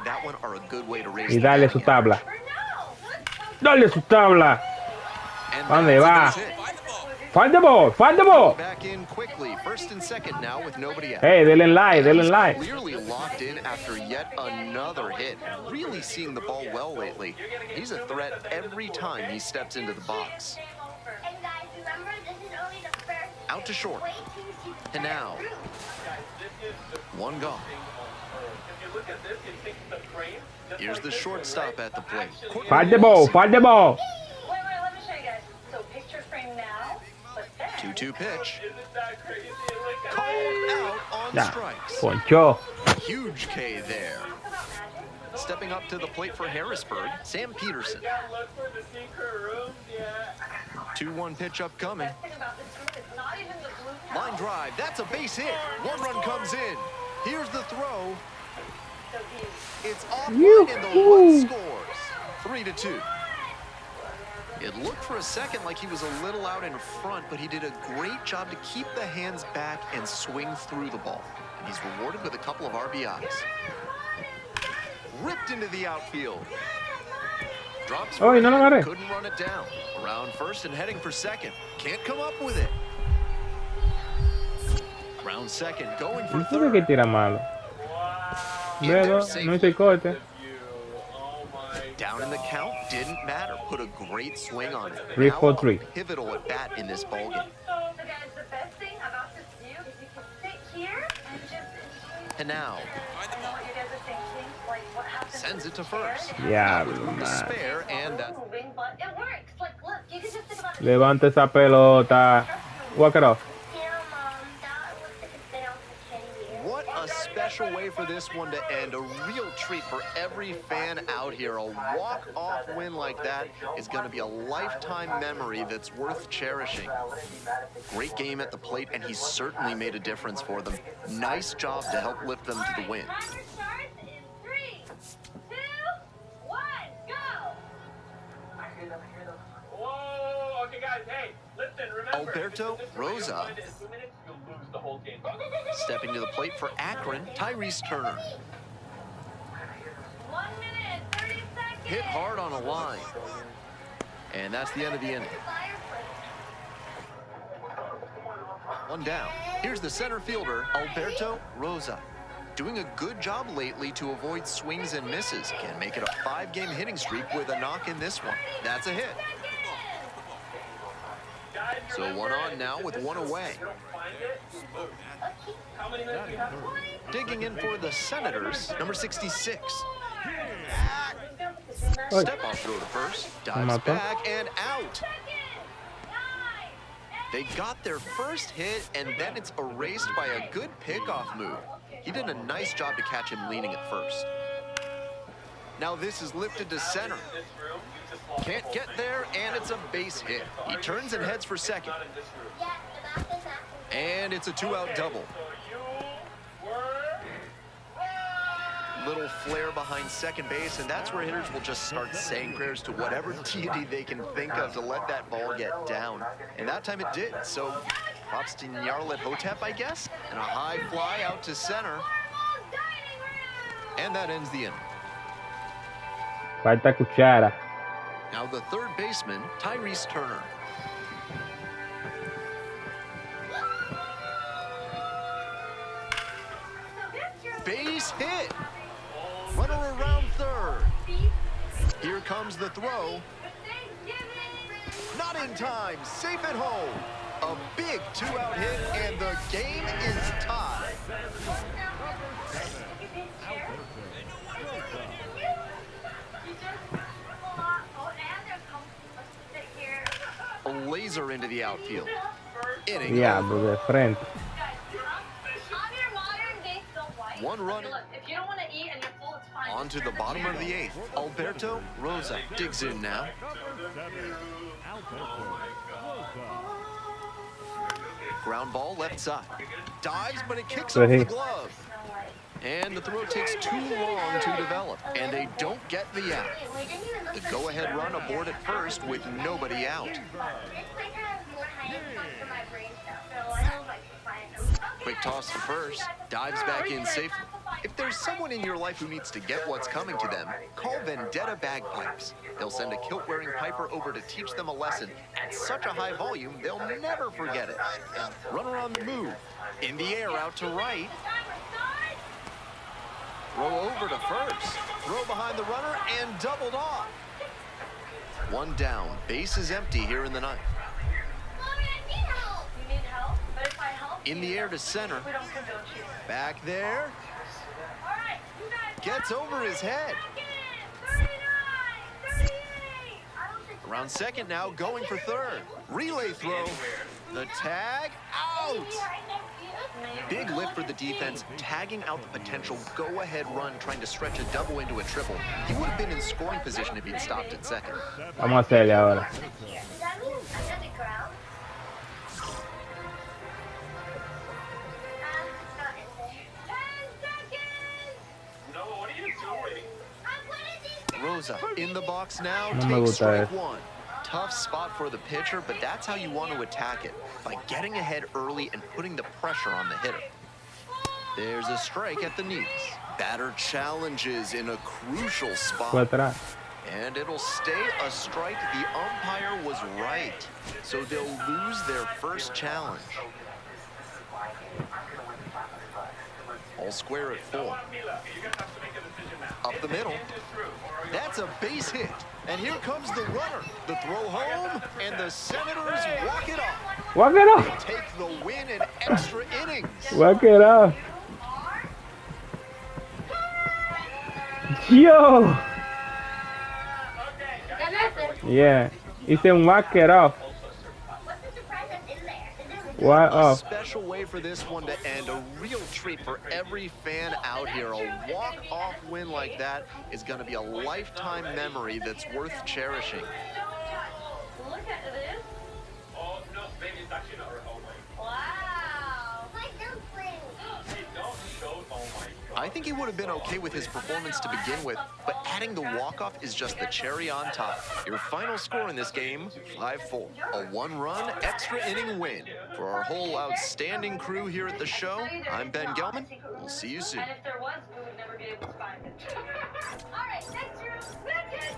y darle su tabla. Dale su tabla. ¿Dónde va? Find the ball, find the ball. Hey, denle like, denle like. Clearly locked in after yet another hit. Really seeing the ball well lately. He's a threat every time he steps into the box. Out to short. And now, 1 gone. look at this, you think the frame. Here's the shortstop at the plate. Fight the ball, fight the ball. Wait, let me show you guys. So picture frame now, but then 2-2 pitch. Isn't that crazy? Look at Called out on Ya, strikes. ponchó. Huge K there. talk about magic. Stepping up to the plate for Harrisburg, Sam Peterson. that. Look for the secret room, yeah. 2-1 pitch upcoming. Best thing about this group is not even the blue Line drive, that's a base hit. 1 run comes in. Here's the throw. So easy. It's offline and the run scores. 3-2. It looked for a second like he was a little out in front, but he did a great job to keep the hands back and swing through the ball. And he's rewarded with a couple of RBIs. Ripped into the outfield. Drops Oh, y no lo agarré. couldn't run it down. Around first and heading for second. Can't come up with it. Round second, going for ¿Y por qué third. tira malo? Dedo, no hice corte. Oh my. Down in the count, didn't matter. Put a great swing on it. 3-4-3. Now a pivotal at bat in this ballgame. So guys, the best thing about this view is you can sit here and just enjoy. And now, I know what you guys are thinking, like what happens. sends with it to the chair. first. Ya, The man. spare, and Moving, but it works. Like, look, you can just think about it. Levanta esa pelota. Walk it off. Yeah, Mom, that looks like it's been out for 10 years. what a special way for this one to end. A real treat for every fan out here. A walk-off win like that is going to be a lifetime memory that's worth cherishing. Great game at the plate, and he certainly made a difference for them. Nice job to help lift them to the win. Timer starts in 3, 2, 1, go! Whoa, okay guys, hey, listen, remember. Alberto if this is Rosa. what you wanted in 2 minutes, you'll lose the whole game. Stepping to the plate for Akron, Tyrese Turner. 1 minute, 30 seconds. Hit hard on a line. And that's the end of the inning. One down. Here's the center fielder, Alberto Rosa. Doing a good job lately to avoid swings and misses. Can make it a 5-game hitting streak with a knock in this one. That's a hit. Guys, So remember, 1 on if now this with is 1 away. You don't find it, you lose. How many minutes do you have? Digging in for the Senators, number 66. Oy. Step off throw to first. Dives Mató. back and out. They got their first hit, and then it's erased by a good pickoff move. He did a nice job to catch him leaning at first. Now this is lifted to center. This room, you just lost. Can't get there, and it's a base hit. He turns and heads for second. Not in this room. Yeah, the back is back. And it's a 2-out double. So you were. Little flare behind second base, and that's where hitters will just start saying prayers to whatever deity they can think of to let that ball get down. And that time it did. So props to Nyarlathotep, Hotep, I guess, and a high fly out to center. And that ends the inning. Falta cuchara. Now the third baseman, Tyrese Turner. Base hit. Runner around third. Here comes the throw. Not in time. Safe at home. A big 2-out hit, and the game is tied. A laser into the outfield. Inning Diablo, over. de frente. One run. If you don't want to eat and you're full, it's fine. On to the bottom of the 8th. Alberto Rosa digs in now. Ground ball left side. Dives, but it kicks off the glove. And the throw takes too long to develop. And they don't get the out. The go-ahead run aboard at first with nobody out. Quick toss to first. Dives back in safely. If there's someone in your life who needs to get what's coming to them, call Vendetta Bagpipes. They'll send a kilt-wearing piper over to teach them a lesson at such a high volume, they'll never forget it. Runner on the move. In the air, out to right. Throw over to first. Throw behind the runner and doubled off. One down. Base is empty here in the ninth. You need help, but if I help In the air to center. we don't condone cheating. Back there. All right, you guys. Gets over his head. 39, 38. I don't think Around second now, going for third. Relay throw. The tag. Out! Big lift for the defense, tagging out the potential go-ahead run, trying to stretch a double into a triple. He would have been in scoring position if he'd stopped at second. Vamos a hacerle ahora. Does that mean under the ground? It's not in there. 10 seconds. No, what are you doing? I'm putting these Rosa in the box now, No me takes gusta strike eso. one. Tough spot for the pitcher, but that's how you want to attack it, by getting ahead early and putting the pressure on the hitter. There's a strike at the knees. Batter challenges in a crucial Fue spot. atrás. And it'll stay a strike. The umpire was right. So they'll lose their first challenge. All square at full. Mila, you're gonna have to make a decision now. Up the middle. That's a base hit. And here comes the runner. The throw home, and the Senators walk it off. Walk it off. Take the win in extra innings. Walk it off. Yo. Yeah. He said walk it off. What's the surprise that's in there? Is it Walk A off. special way for this one to end. A real treat for every fan out here. A walk-off win like that is going to be a lifetime memory that's worth cherishing. Look at this. Oh, no, baby, it's actually not her. Oh, my. Wow. my dumpling? Hey, don't show. Oh, my God. I think he would have been okay with his performance to begin with, but adding the walk-off is just the cherry on top. Your final score in this game, 5-4. A one-run, extra inning win. For our whole outstanding crew here at the show, I'm Ben Gelman. We'll see you soon. And if there was, we would never be able to find it. All right, next room, the kitchen.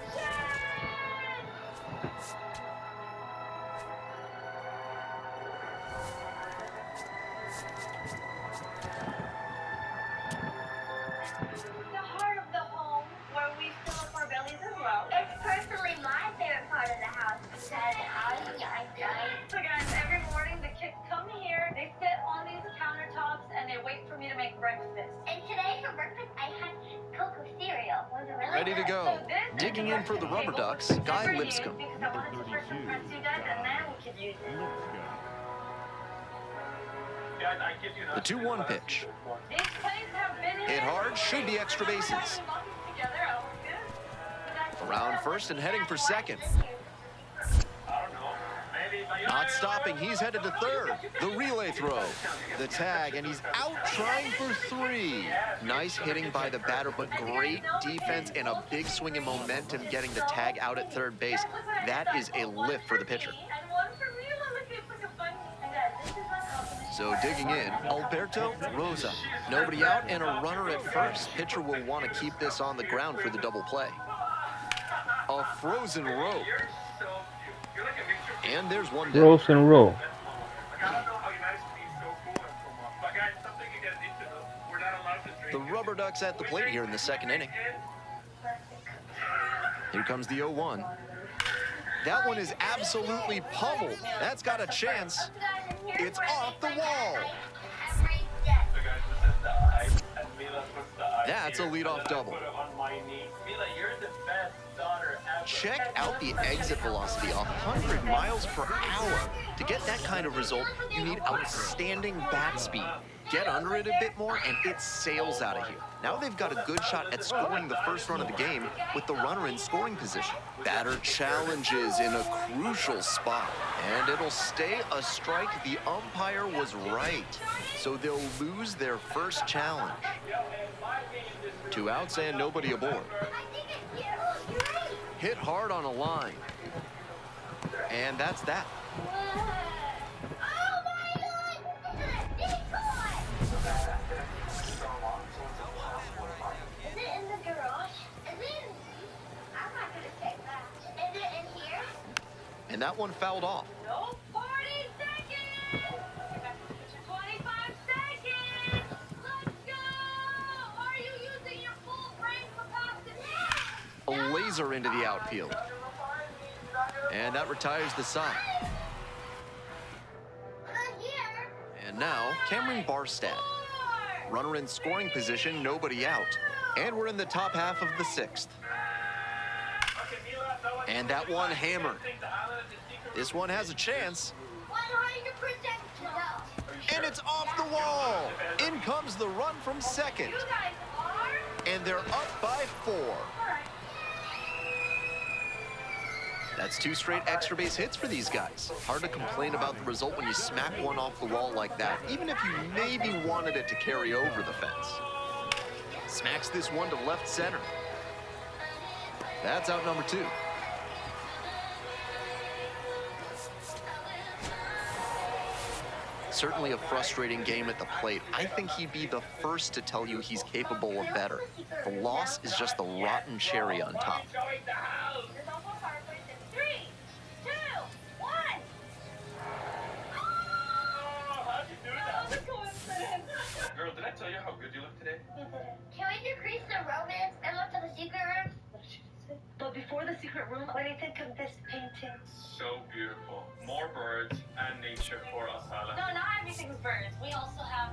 The heart of the home, where we fill up our bellies as well. It's personally my favorite part of the house because I So guys, every morning the kids come here, they sit on these countertops, and they wait for me to make breakfast. And today for breakfast I had cocoa cereal. Was it really Ready to good? go. So this Digging is in for the the Rubber table Ducks, just Guy for you, Lipscomb. because I wanted to first impress you guys, and then we could use it. Guys, I kid you not. The 2-1 pitch. These plays have been Hit in. hard, should be extra bases. Together, oh, good. Around first and heading for second. I don't know. Maybe, but Not stopping, he's headed to third. The relay throw. The tag, and he's out trying for 3. Nice hitting by the batter, but great defense and a big swing of momentum getting the tag out at third base. That is a lift for the pitcher. And one for me. Look, it's like a bunny. And guys, this is my confidence. So digging in, Alberto Rosa. Nobody out and a runner at first. Pitcher will want to keep this on the ground for the double play. A frozen rope. so cute. You're like a mixture. And there's one down. Rose and roll. Like, I don't know how you manage to be so cool and so much. But guys, something you get into though. We're not allowed to drink. The Rubber Ducks at the plate here in the second inning. Here comes the 0-1. That one is absolutely pummeled. That's got a chance. It's off the wall. Every day. So guys, this is the ice, and Mila puts the ice That's a here, leadoff and then I double. put it on my knee. Mila, you're the best daughter ever. Check out the exit velocity, 100 miles per hour. To get that kind of result, you need outstanding bat speed. Get under it a bit more, and it sails out of here. Now they've got a good shot at scoring the first run of the game with the runner in scoring position. Batter challenges in a crucial spot, and it'll stay a strike. The umpire was right, so they'll lose their first challenge. 2 outs and nobody aboard. I think it's you. You're right. Hit hard on a line. And that's that. Oh my God! This is a decoy. Is it in the garage? Is it in? I'm not gonna take that. Is it in here? And that one fouled off. No, 40 seconds. 25 seconds. Let's go. Are you using your full brain capacity? A laser into the outfield. And that retires the side. Not here. And now, Cameron Barstad. Runner in scoring position, nobody out. And we're in the top half of the 6th. And that one hammered. This one has a chance. 100% no. And it's off the wall. In comes the run from second. You guys are? And they're up by 4. That's 2 straight extra base hits for these guys. Hard to complain about the result when you smack one off the wall like that, even if you maybe wanted it to carry over the fence. Smacks this one to left center. That's out number 2. Certainly a frustrating game at the plate. I think he'd be the first to tell you he's capable of better. The loss is just the rotten cherry on top. There's also a fireplace in 3, 2, 1. How'd you do that? That was a coincidence. Girl, did I tell you how good you look today? Can we decrease the romance and look to the secret room? But before the secret room, what do you think of this painting? So beautiful. More birds and nature for us, Hala. No, not everything's birds. We also have.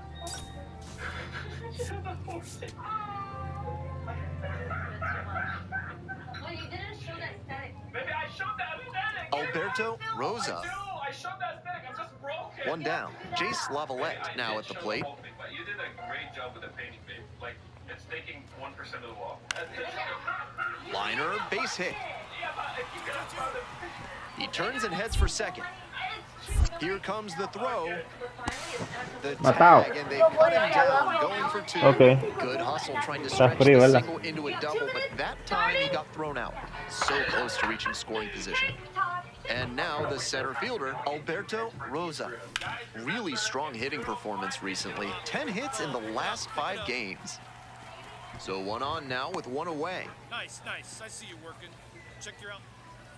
Well, you didn't show the aesthetic. Maybe I showed that aesthetic. Alberto Rosa. I showed that aesthetic. I'm just broken. One down. Jace Lavalette now at the plate. But you did a great job with the painting, babe. Like, it's taking 1% of the wall. Liner, base hit. Yeah, but if you could have found it. He turns and heads for second. Here comes the throw. The Matao. tag, and they cut him down, going for 2. Okay. Good hustle trying to stretch frío, the ¿verdad? single into a double, but that time he got thrown out. So close to reaching scoring position. And now the center fielder, Alberto Rosa. Really strong hitting performance recently. 10 hits in the last 5 games. So 1 on now with 1 away. Nice, nice. I see you working. Check your out.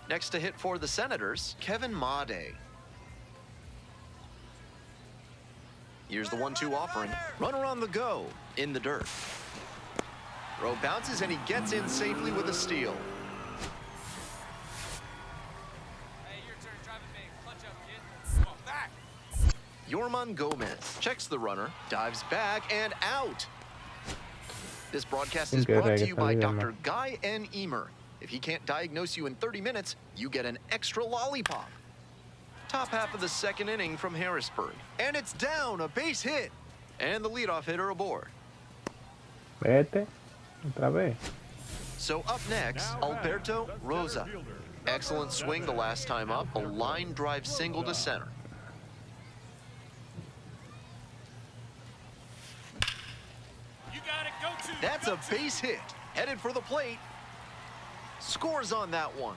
Next to hit for the Senators, Kevin Made. Here's the 1-2 offering. Runner on the go, in the dirt. Throw bounces and he gets in safely with a steal. Hey, your turn driving me. Clutch up, kid. Come on, back. Yorman Gomez checks the runner, dives back, and out. This broadcast is brought to you by Dr. Guy N. Emer. If he can't diagnose you in 30 minutes, you get an extra lollipop. Top half of the 2nd inning from Harrisburg. And it's down, a base hit. And the leadoff hitter aboard. Vete. Otra vez. So up next, Alberto Rosa. Excellent swing the last time up, a line drive single to center. You got it. Go to. That's a base hit. Headed for the plate. Scores on that one.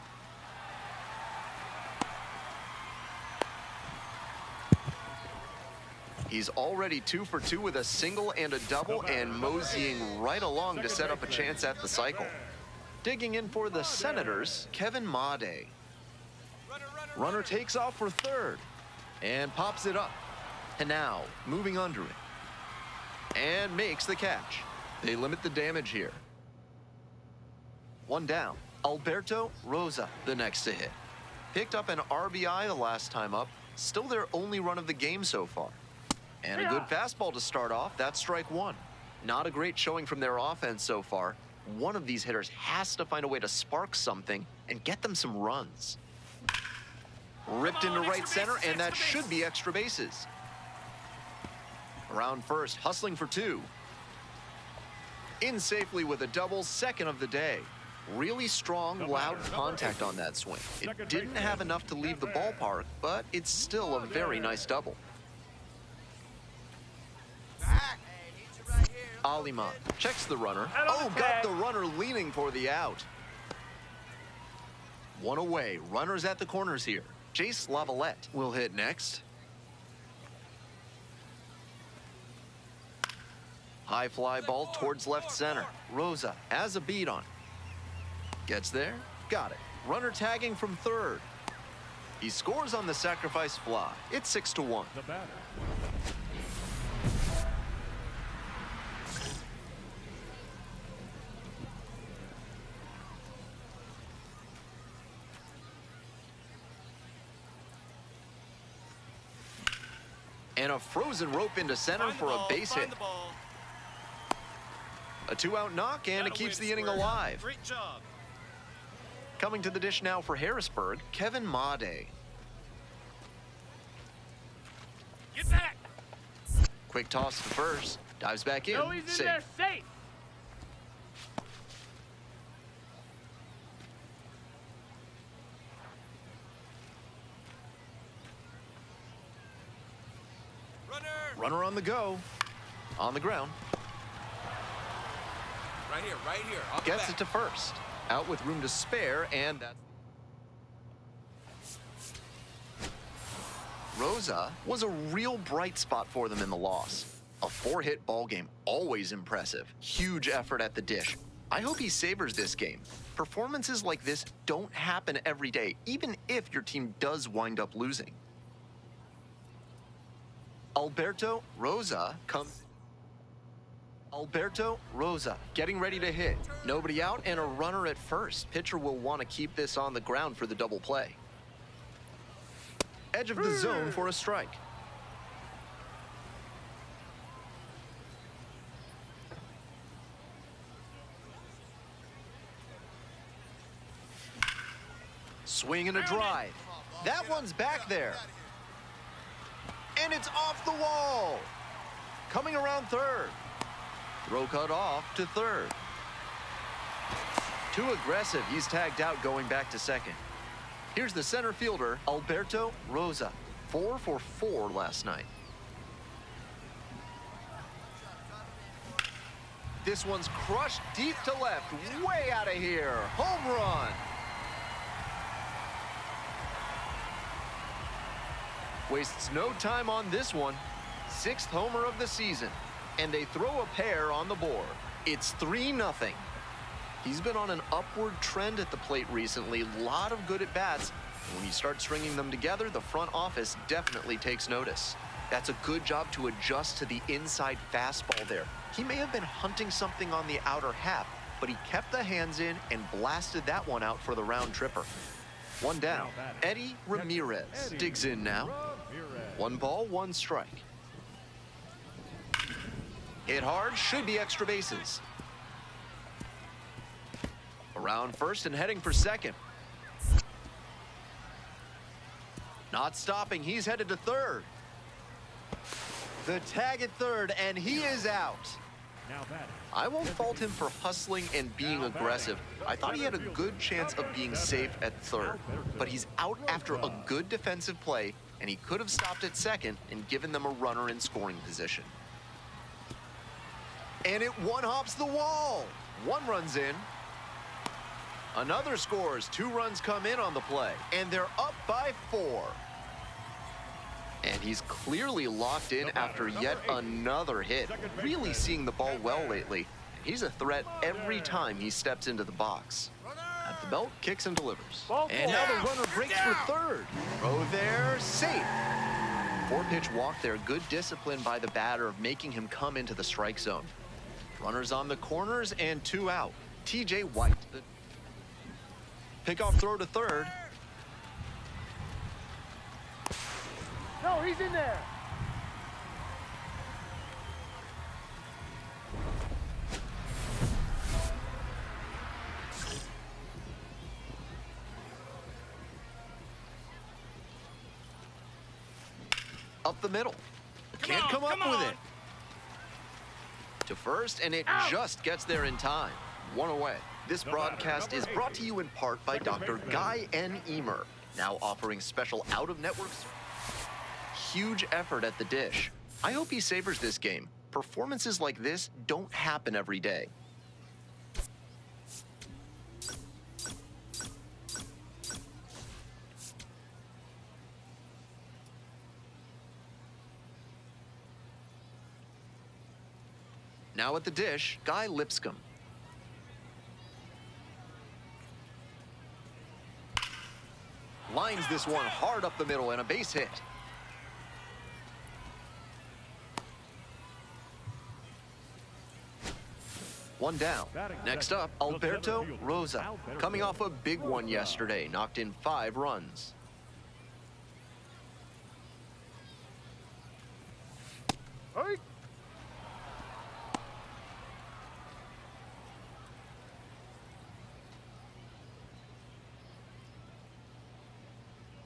He's already 2 for 2 with a single and a double, and moseying right along to set up a chance at the cycle. Digging in for the Senators, Kevin Made. Runner takes off for 3rd and pops it up. And now, moving under it. And makes the catch. They limit the damage here. 1 down. Alberto Rosa, the next to hit. Picked up an RBI the last time up. Still their only run of the game so far. And a good fastball to start off. That's strike 1. Not a great showing from their offense so far. One of these hitters has to find a way to spark something and get them some runs. Ripped into right center, and that should be extra bases. Around first, hustling for 2. In safely with a double, 2nd of the day. Really strong, loud contact on that swing. It didn't have enough to leave the ballpark, but it's still a very nice double. Alima checks the runner. Oh, got the runner leaning for the out. 1 away. Runners at the corners here. Jace Lavalette will hit next. High fly ball towards left center. Rosa has a beat on it. Gets there. Got it. Runner tagging from 3rd. He scores on the sacrifice fly. It's 6-1. The batter. And a frozen rope into center for a base hit. A 2-out knock, and it keeps the inning alive. Great job. Coming to the dish now for Harrisburg, Kevin Made. Get back. Quick toss to first. Dives back in. No, he's in Safe. there safe. Runner on the go. On the ground. Right here. On the Gets back. it to first. Out with room to spare, and that's... Rosa was a real bright spot for them in the loss. A 4-hit ball game, always impressive. Huge effort at the dish. I hope he savors this game. Performances like this don't happen every day, even if your team does wind up losing. Alberto Rosa getting ready to hit. Nobody out and a runner at first. Pitcher will want to keep this on the ground for the double play. Edge of the zone for a strike. Swing and a drive. That one's back there. And it's off the wall. Coming around third. Throw cut off to third. Too aggressive. He's tagged out going back to second. Here's the center fielder, Alberto Rosa. 4 for 4 last night. This one's crushed deep to left. Way out of here. Home run. Wastes no time on this one. 6th homer of the season. And they throw a pair on the board. It's 3-0. He's been on an upward trend at the plate recently. Lot of good at-bats. When you start stringing them together, the front office definitely takes notice. That's a good job to adjust to the inside fastball there. He may have been hunting something on the outer half, but he kept the hands in and blasted that one out for the round tripper. One down. Eddie Ramirez digs in now. 1 ball, 1 strike. Hit hard, should be extra bases. Around first and heading for second. Not stopping, he's headed to third. The tag at third, and he is out. I won't fault him for hustling and being aggressive. I thought he had a good chance of being safe at third, but he's out after a good defensive play, and he could have stopped at second and given them a runner in scoring position. And it one-hops the wall. 1 runs in. Another scores. 2 runs come in on the play, and they're up by 4. And he's clearly locked in after yet another hit. Really seeing the ball well lately. He's a threat every time he steps into the box. At the belt, kicks and delivers. And now the runner breaks for third. Throw there, safe. 4-pitch walk there. Good discipline by the batter of making him come into the strike zone. Runners on the corners and 2 out. TJ White. The pickoff throw to third. No, he's in there. Up the middle. Can't come up with it. To first, and it just gets there in time. 1 away. This broadcast is brought to you in part by Dr. Guy N. Emer, now offering special out-of-network. Huge effort at the dish. I hope he savors this game. Performances like this don't happen every day. Now at the dish, Guy Lipscomb. Lines this one hard up the middle and a base hit. One down. Next up, Alberto Rosa. Coming off a big one yesterday, knocked in 5 runs.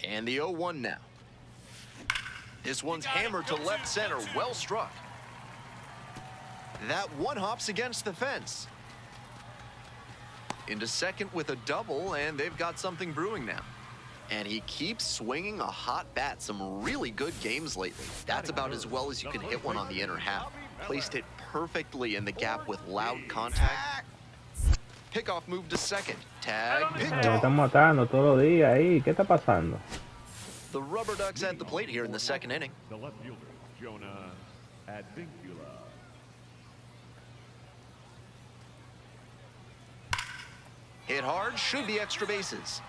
And the 0-1 now. This one's hammered to left center. Well struck. That one hops against the fence. Into second with a double, and they've got something brewing now. And he keeps swinging a hot bat. Some really good games lately. That's about as well as you can hit one on the inner half. Placed it perfectly in the gap with loud contact. Pickoff move to second. Tag picked Me off. están matando todos los días ahí. ¿Qué está pasando? The Rubber Ducks at the plate here in the second inning. The left fielder, Jonah Advincula. Hit hard, should be extra bases.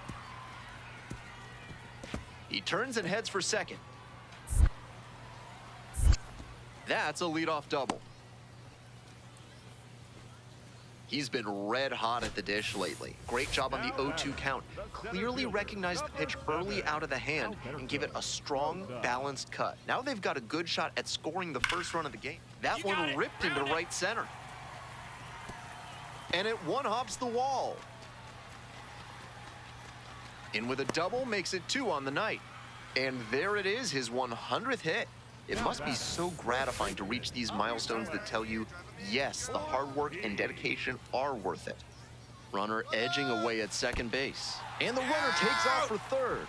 He turns and heads for second. That's a leadoff double. He's been red hot at the dish lately. Great job on the 0-2 count. Clearly recognized the pitch early out of the hand and gave it a strong, balanced cut. Now they've got a good shot at scoring the first run of the game. That one ripped into right center. And it one-hops the wall. In with a double, makes it 2 on the night. And there it is, his 100th hit. It must be so gratifying to reach these milestones that tell you, yes, the hard work and dedication are worth it. Runner edging away at second base. And the runner takes off for third.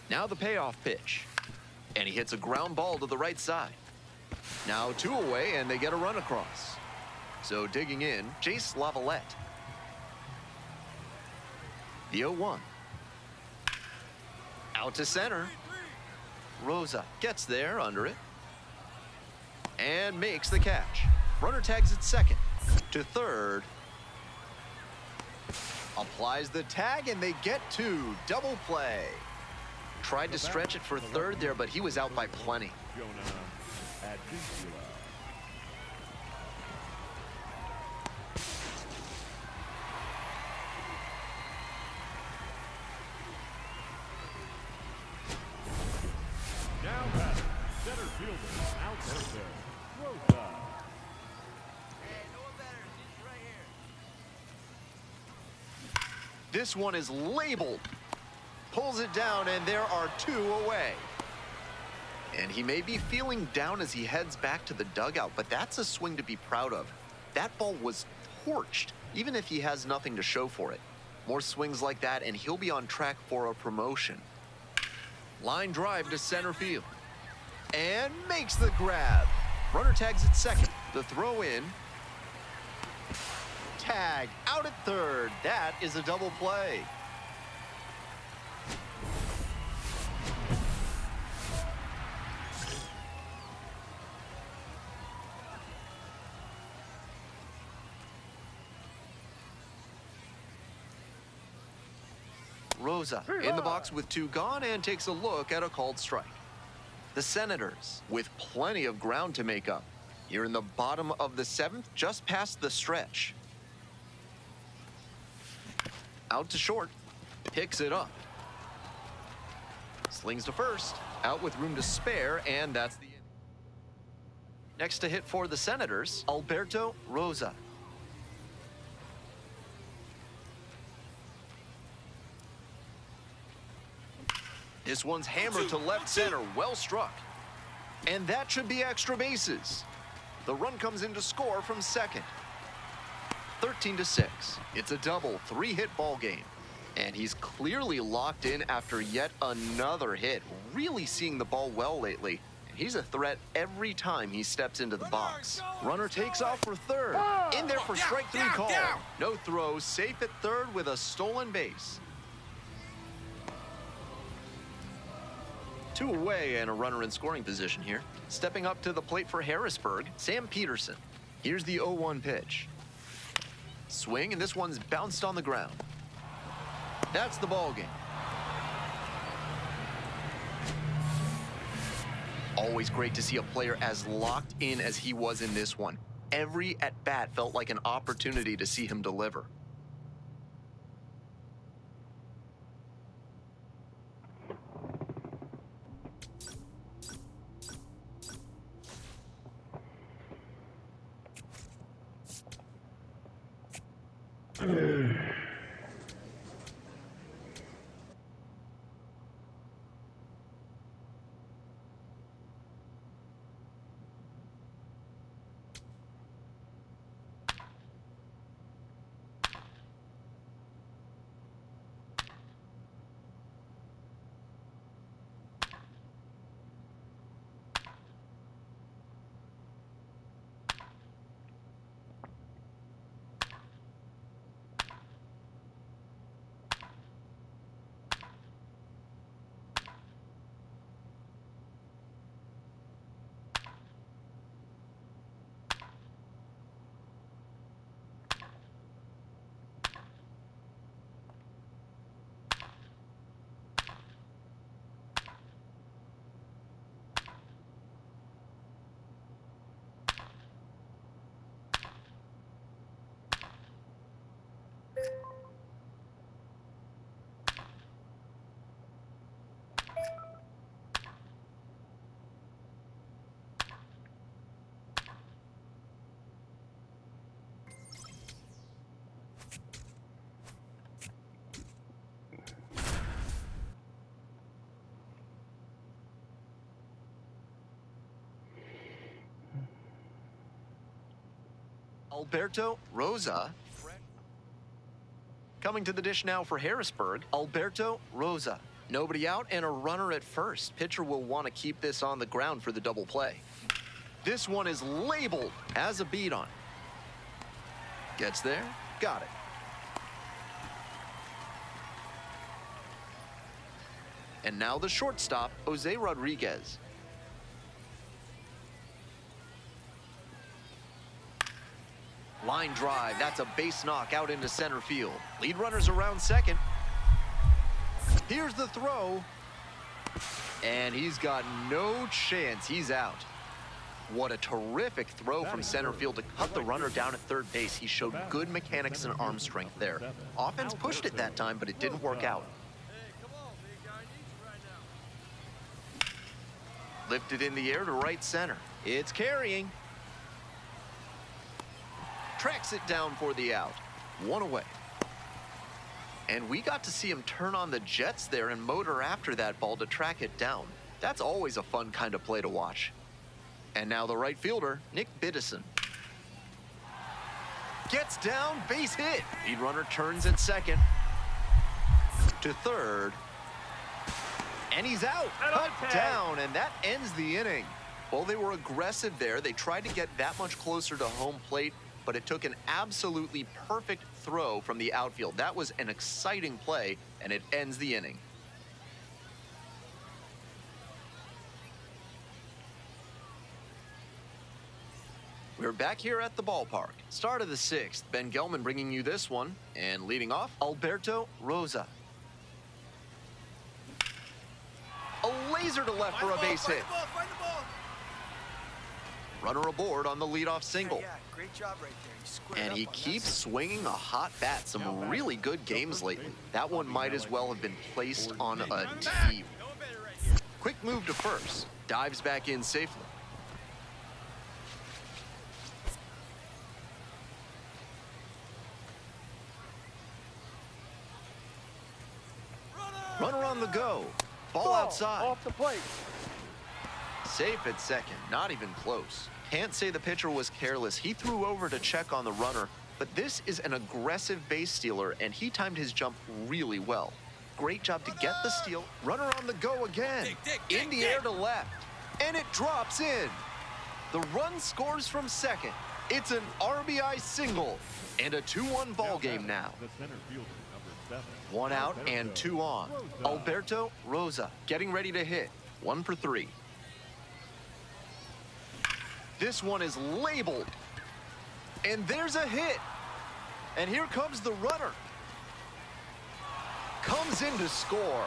Now the payoff pitch. And he hits a ground ball to the right side. Now 2 away, and they get a run across. So digging in, Jace Lavalette. The 0-1. Out to center. Rosa gets there under it. And makes the catch. Runner tags at second. To third. Applies the tag, and they get 2. Double play. Tried to stretch it for third there, but he was out by plenty. Jonah Advincula. Now batting, center fielder, Alberto Rosa. Hey, no one better. He's right here. This one is labeled. Pulls it down, and there are 2 away. And he may be feeling down as he heads back to the dugout, but that's a swing to be proud of. That ball was torched, even if he has nothing to show for it. More swings like that, and he'll be on track for a promotion. Line drive to center field. And makes the grab. Runner tags at second. The throw in. Tag out at third. That is a double play. Rosa in the box with 2 gone and takes a look at a called strike. The Senators with plenty of ground to make up. Here in the bottom of the 7th, just past the stretch. Out to short, picks it up. Slings to first, out with room to spare, and that's the end. Next to hit for the Senators, Alberto Rosa. This one's hammered to left center, well struck. And that should be extra bases. The run comes in to score from second. 13-6. It's a double, 3-hit ball game. And he's clearly locked in after yet another hit. Really seeing the ball well lately. And he's a threat every time he steps into the box. Runner takes off for third. In there for strike 3 call. No throw, safe at third with a stolen base. 2 away and a runner in scoring position here. Stepping up to the plate for Harrisburg, Sam Peterson. Here's the 0-1 pitch. Swing, and this one's bounced on the ground. That's the ball game. Always great to see a player as locked in as he was in this one. Every at-bat felt like an opportunity to see him deliver. Alberto Rosa. Coming to the dish now for Harrisburg, Alberto Rosa. Nobody out and a runner at first. Pitcher will want to keep this on the ground for the double play. This one is labeled as a beat on. Gets there, got it. And now the shortstop, Jose Rodriguez. Line drive, that's a base knock out into center field. Lead runners around second. Here's the throw. And he's got no chance, he's out. What a terrific throw from center field to cut the runner down at third base. He showed good mechanics and arm strength there. Offense pushed it that time, but it didn't work out. Lifted in the air to right center. It's carrying. Tracks it down for the out. One away. And we got to see him turn on the jets there and motor after that ball to track it down. That's always a fun kind of play to watch. And now the right fielder, Nick Biddison. Gets down, base hit. Lead runner turns at second. To third. And he's out. Cut down, and that ends the inning. Well, they were aggressive there. They tried to get that much closer to home plate, but it took an absolutely perfect throw from the outfield. That was an exciting play, and it ends the inning. We're back here at the ballpark. Start of the sixth. Ben Gelman bringing you this one. And leading off, Alberto Rosa. A laser to left for a base hit. Find the ball. Runner aboard on the leadoff single. Yeah, great job right there. You squared And up he on keeps that. swinging a hot bat. Some really good games lately. That one might as well have been placed on a tee. Quick move to first. Dives back in safely. Runner on the go. Ball outside. Off the plate. Safe at second, not even close. Can't say the pitcher was careless. He threw over to check on the runner, but this is an aggressive base stealer, and he timed his jump really well. Great job to get the steal. Runner on the go again. In the air to left, and it drops in. The run scores from second. It's an RBI single, and a 2-1 ball game now. The center fielder, number 7. One out and two on. Alberto Rosa getting ready to hit. 1 for 3. This one is labeled. And there's a hit. And here comes the runner. Comes in to score.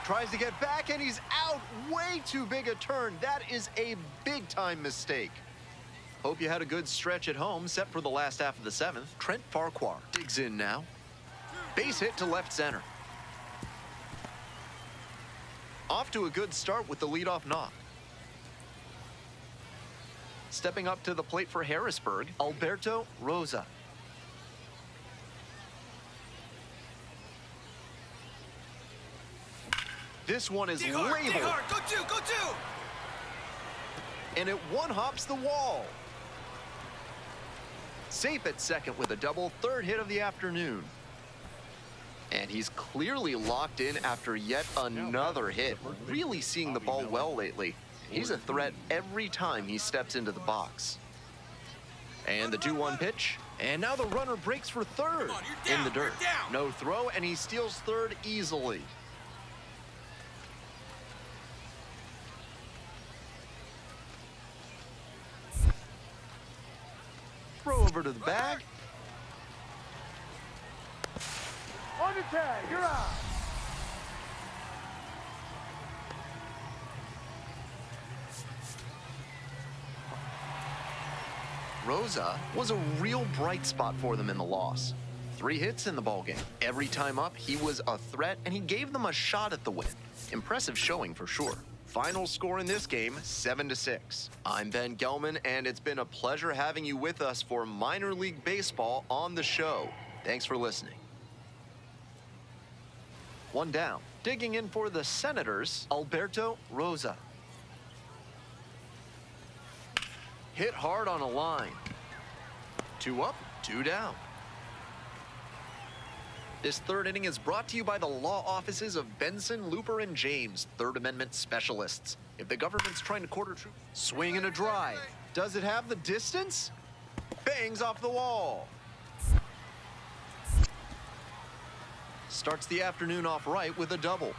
Tries to get back, and he's out. Way too big a turn. That is a big-time mistake. Hope you had a good stretch at home, set for the last half of the 7th. Trent Farquhar digs in now. Base hit to left center. Off to a good start with the leadoff knock. Stepping up to the plate for Harrisburg, Alberto Rosa. This one is Dig labeled. hard. Go two, go two. And it one-hops the wall. Safe at second with a double, third hit of the afternoon. And he's clearly locked in after yet another hit. Really seeing the ball well lately. He's a threat every time he steps into the box. And the 2-1 pitch. And now the runner breaks for third in the dirt. No throw, and he steals third easily. Throw over to the bag. On the tag, you're out. Rosa was a real bright spot for them in the loss. 3 hits in the ballgame. Every time up, he was a threat, and he gave them a shot at the win. Impressive showing for sure. Final score in this game, 7-6. I'm Ben Gelman, and it's been a pleasure having you with us for minor league baseball on the show. Thanks for listening. One down. Digging in for the Senators, Alberto Rosa. Hit hard on a line. 2 up, 2 down. This third inning is brought to you by the law offices of Benson, Looper, and James, Third Amendment specialists. If the government's trying to quarter truth, swing and a drive. Does it have the distance? Bangs off the wall. Starts the afternoon off right with a double.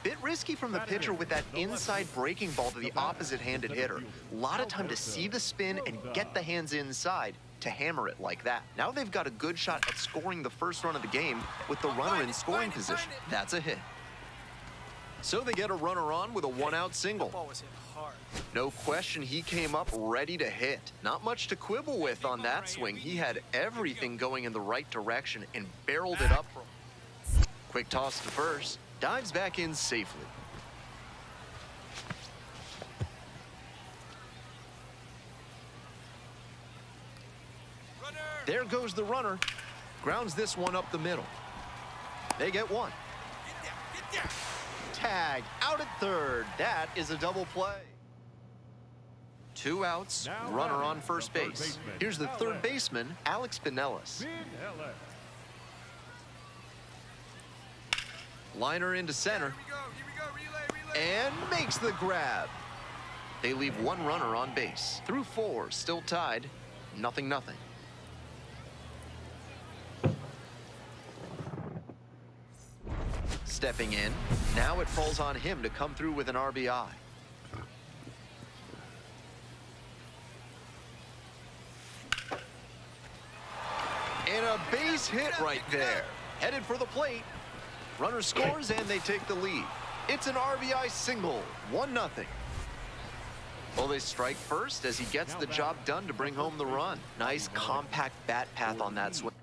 Bit risky from the pitcher with that inside breaking ball to the opposite-handed hitter. A lot of time to see the spin and get the hands inside to hammer it like that. Now they've got a good shot at scoring the first run of the game with the runner in scoring position. That's a hit. So they get a runner on with a 1-out single. Ball was hit hard. No question he came up ready to hit. Not much to quibble with on that swing. He had everything going in the right direction and barreled it up. Quick toss to first. Dives back in safely. There goes the runner. Grounds this one up the middle. They get one. Tag out at third. That is a double play. 2 outs, runner on first base. Here's the third baseman, Alex Pinellas. Liner into center. And makes the grab. They leave 1 runner on base. Through 4, still tied. 0-0. Stepping in. Now it falls on him to come through with an RBI. And a base hit right there. Headed for the plate. Runner scores and they take the lead. It's an RBI single, 1-0. Well, they strike first as he gets the job done to bring home the run. Nice compact bat path on that swing.